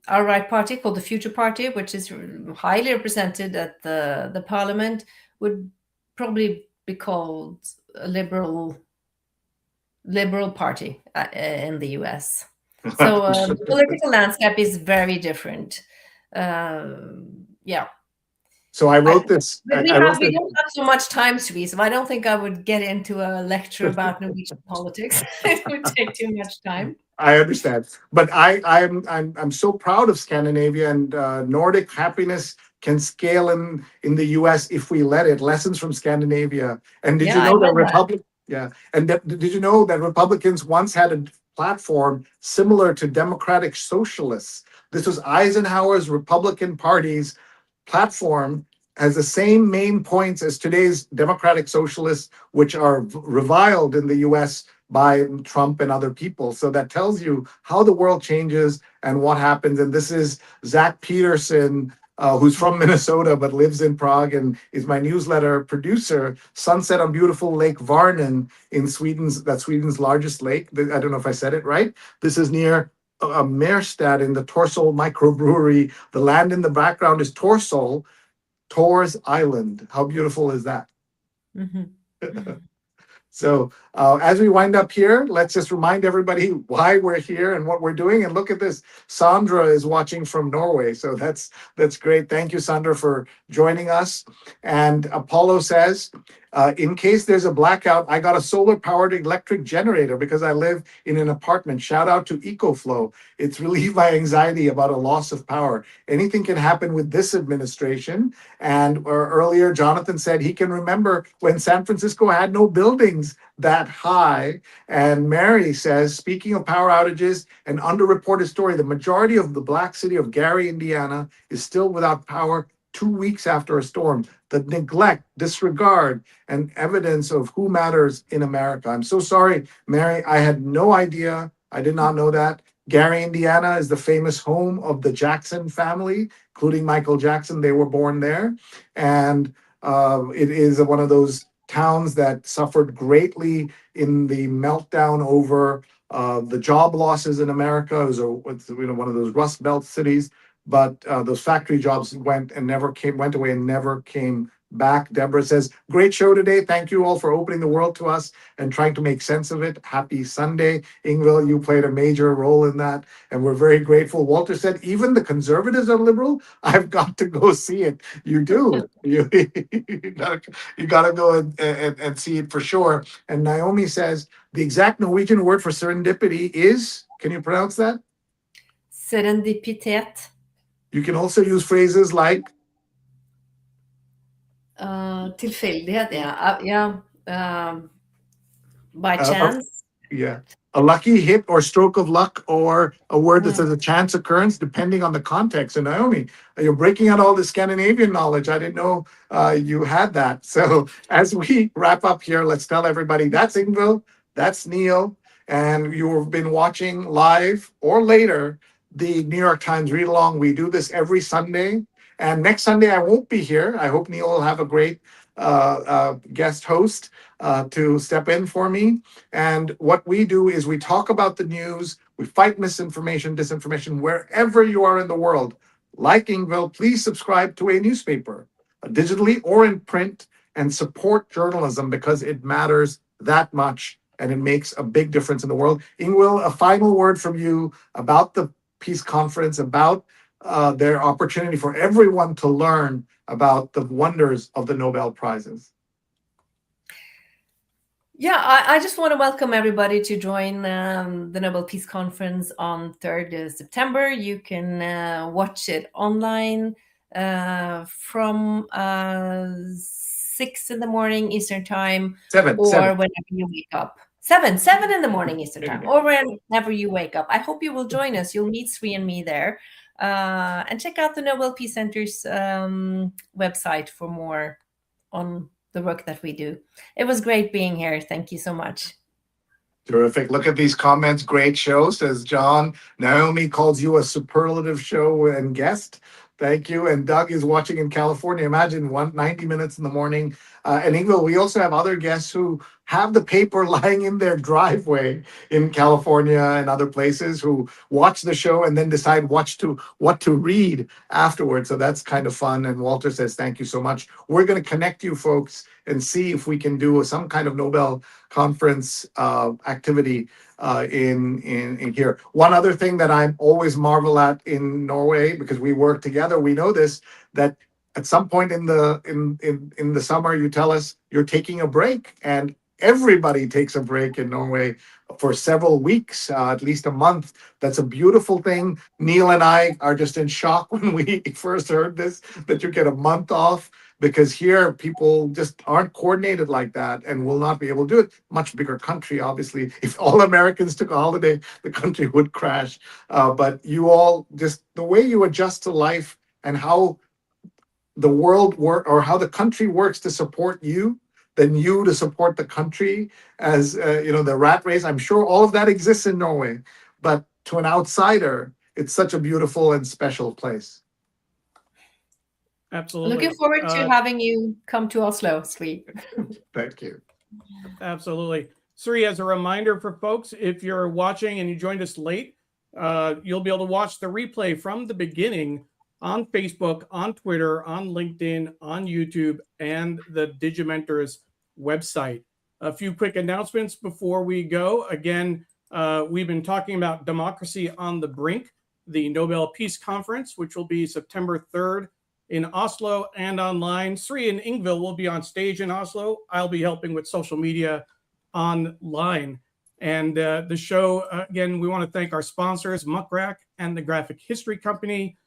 Speaker 3: our right party, called the Future Party, which is highly represented at the parliament, would probably be called a liberal party in the US. So the political landscape is very different. Yeah.
Speaker 2: So I wrote this.
Speaker 3: We don't have so much time, Sri, so I don't think I would get into a lecture about Norwegian politics. It would take too much time.
Speaker 2: I understand, but I'm so proud of Scandinavia, and Nordic happiness can scale in the US if we let it. Lessons from Scandinavia. And did you know that did you know that Republicans once had a platform similar to democratic socialists? This was Eisenhower's Republican Party's platform, has the same main points as today's democratic socialists, which are reviled in the US by Trump and other people. So that tells you how the world changes and what happens. And this is Zach Peterson, who's from Minnesota but lives in Prague and is my newsletter producer. Sunset on beautiful Lake Varnen in Sweden's largest lake. I don't know if I said it right. This is near Märstad in the Torsol microbrewery. The land in the background is Torsol, Tor's Island. How beautiful is that?
Speaker 3: Mm-hmm.
Speaker 2: So As we wind up here, let's just remind everybody why we're here and what we're doing. And look at this, Sandra is watching from Norway, so that's great. Thank you, Sandra, for joining us. And Apollo says, in case there's a blackout, I got a solar-powered electric generator because I live in an apartment. Shout out to EcoFlow. It's relieved my anxiety about a loss of power. Anything can happen with this administration. And earlier, Jonathan said he can remember when San Francisco had no buildings that high. And Mary says, speaking of power outages, an underreported story, the majority of the Black city of Gary, Indiana, is still without power 2 weeks after a storm. The neglect, disregard, and evidence of who matters in America. I'm so sorry, Mary. I had no idea. I did not know that. Gary, Indiana is the famous home of the Jackson family, including Michael Jackson. They were born there. And it is one of those towns that suffered greatly in the meltdown over the job losses in America. It was one of those Rust Belt cities. But those factory jobs went away and never came back. Deborah says, great show today. Thank you all for opening the world to us and trying to make sense of it. Happy Sunday. Ingvill, you played a major role in that, and we're very grateful. Walter said, even the conservatives are liberal. I've got to go see it. You do. you gotta go and see it for sure. And Naomi says, the exact Norwegian word for serendipity is, can you pronounce that?
Speaker 3: Serendipitet.
Speaker 2: You can also use phrases like
Speaker 3: tilfeldighet, by chance.
Speaker 2: A lucky hit or stroke of luck, or a word that says a chance occurrence, depending on the context. And Naomi, you're breaking out all the Scandinavian knowledge. I didn't know you had that. So as we wrap up here, let's tell everybody that's Ingvill, that's Neil, and you've been watching live or later the New York Times Read Along. We do this every Sunday. And next Sunday, I won't be here. I hope Neil will have a great guest host to step in for me. And what we do is we talk about the news, we fight misinformation, disinformation, wherever you are in the world. Like Ingvill, please subscribe to a newspaper, digitally or in print, and support journalism because it matters that much and it makes a big difference in the world. Ingvill, a final word from you about the Peace Conference, about their opportunity for everyone to learn about the wonders of the Nobel Prizes.
Speaker 3: Yeah, I just want to welcome everybody to join the Nobel Peace Conference on 3rd September. You can watch it online from 6 in the morning Eastern Time,
Speaker 2: Seven.
Speaker 3: whenever you wake up. 7 in the morning Eastern Time, or whenever you wake up. I hope you will join us. You'll meet Sri and me there. And check out the Nobel Peace Center's website for more on the work that we do. It was great being here. Thank you so much.
Speaker 2: Terrific. Look at these comments. Great show, says John. Naomi calls you a superlative show and guest. Thank you. And Doug is watching in California. Imagine 90 minutes in the morning. And Ingvill, we also have other guests who have the paper lying in their driveway in California and other places, who watch the show and then decide what to read afterwards. So that's kind of fun. And Walter says, thank you so much. We're going to connect you folks and see if we can do some kind of Nobel Conference activity in here. One other thing that I'm always marvel at in Norway, because we work together, we know this, that at some point in the summer, you tell us you're taking a break, and everybody takes a break in Norway for several weeks, at least a month. That's a beautiful thing. Neil and I are just in shock when we first heard this, that you get a month off, because here people just aren't coordinated like that and will not be able to do it. Much bigger country, obviously. If all Americans took a holiday, the country would crash. But you all, just the way you adjust to life and how the world or how the country works to support you, than you to support the country, as the rat race. I'm sure all of that exists in Norway, but to an outsider, it's such a beautiful and special place.
Speaker 1: Absolutely.
Speaker 3: Looking forward to having you come to Oslo, Sri.
Speaker 2: Thank you.
Speaker 1: Absolutely. Sri, as a reminder for folks, if you're watching and you joined us late, you'll be able to watch the replay from the beginning on Facebook, on Twitter, on LinkedIn, on YouTube, and the Digimentors website. A few quick announcements before we go. Again, we've been talking about Democracy on the Brink, the Nobel Peace Conference, which will be September 3rd in Oslo and online. Sri and Ingvill will be on stage in Oslo. I'll be helping with social media online. And the show, again, we want to thank our sponsors, Muckrack and the Graphic History Company.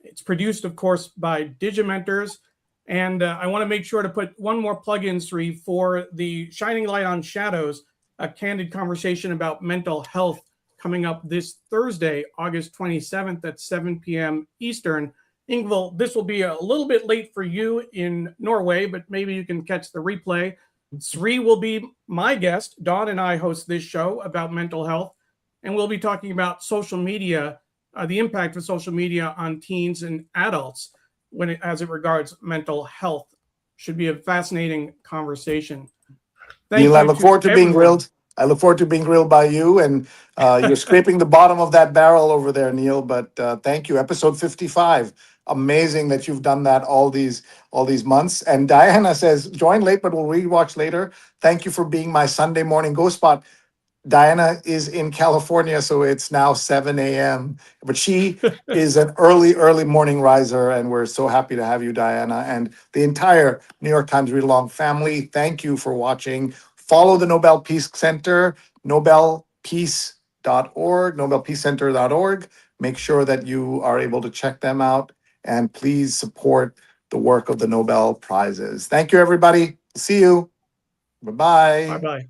Speaker 1: It's produced, of course, by Digimentors. And I want to make sure to put one more plug in, Sri, for the Shining Light on Shadows, a candid conversation about mental health coming up this Thursday, August 27th at 7 p.m. Eastern. Ingvill, this will be a little bit late for you in Norway, but maybe you can catch the replay. Sri will be my guest. Dawn and I host this show about mental health, and we'll be talking about social media, the impact of social media on teens and adults as it regards mental health. Should be a fascinating conversation.
Speaker 2: Neil, I look forward to being grilled. I look forward to being grilled by you, and you're scraping the bottom of that barrel over there, Neil. But thank you. Episode 55. Amazing that you've done that all these months. And Diana says, join late, but we'll rewatch later. Thank you for being my Sunday morning ghost spot. Diana is in California, so it's now 7 a.m. But she is an early morning riser, and we're so happy to have you, Diana, and the entire New York Times Read Along family. Thank you for watching. Follow the Nobel Peace Center, nobelpeace.org, nobelpeacecenter.org. Make sure that you are able to check them out, and please support the work of the Nobel Prizes. Thank you, everybody. See you. Bye-bye.
Speaker 1: Bye-bye.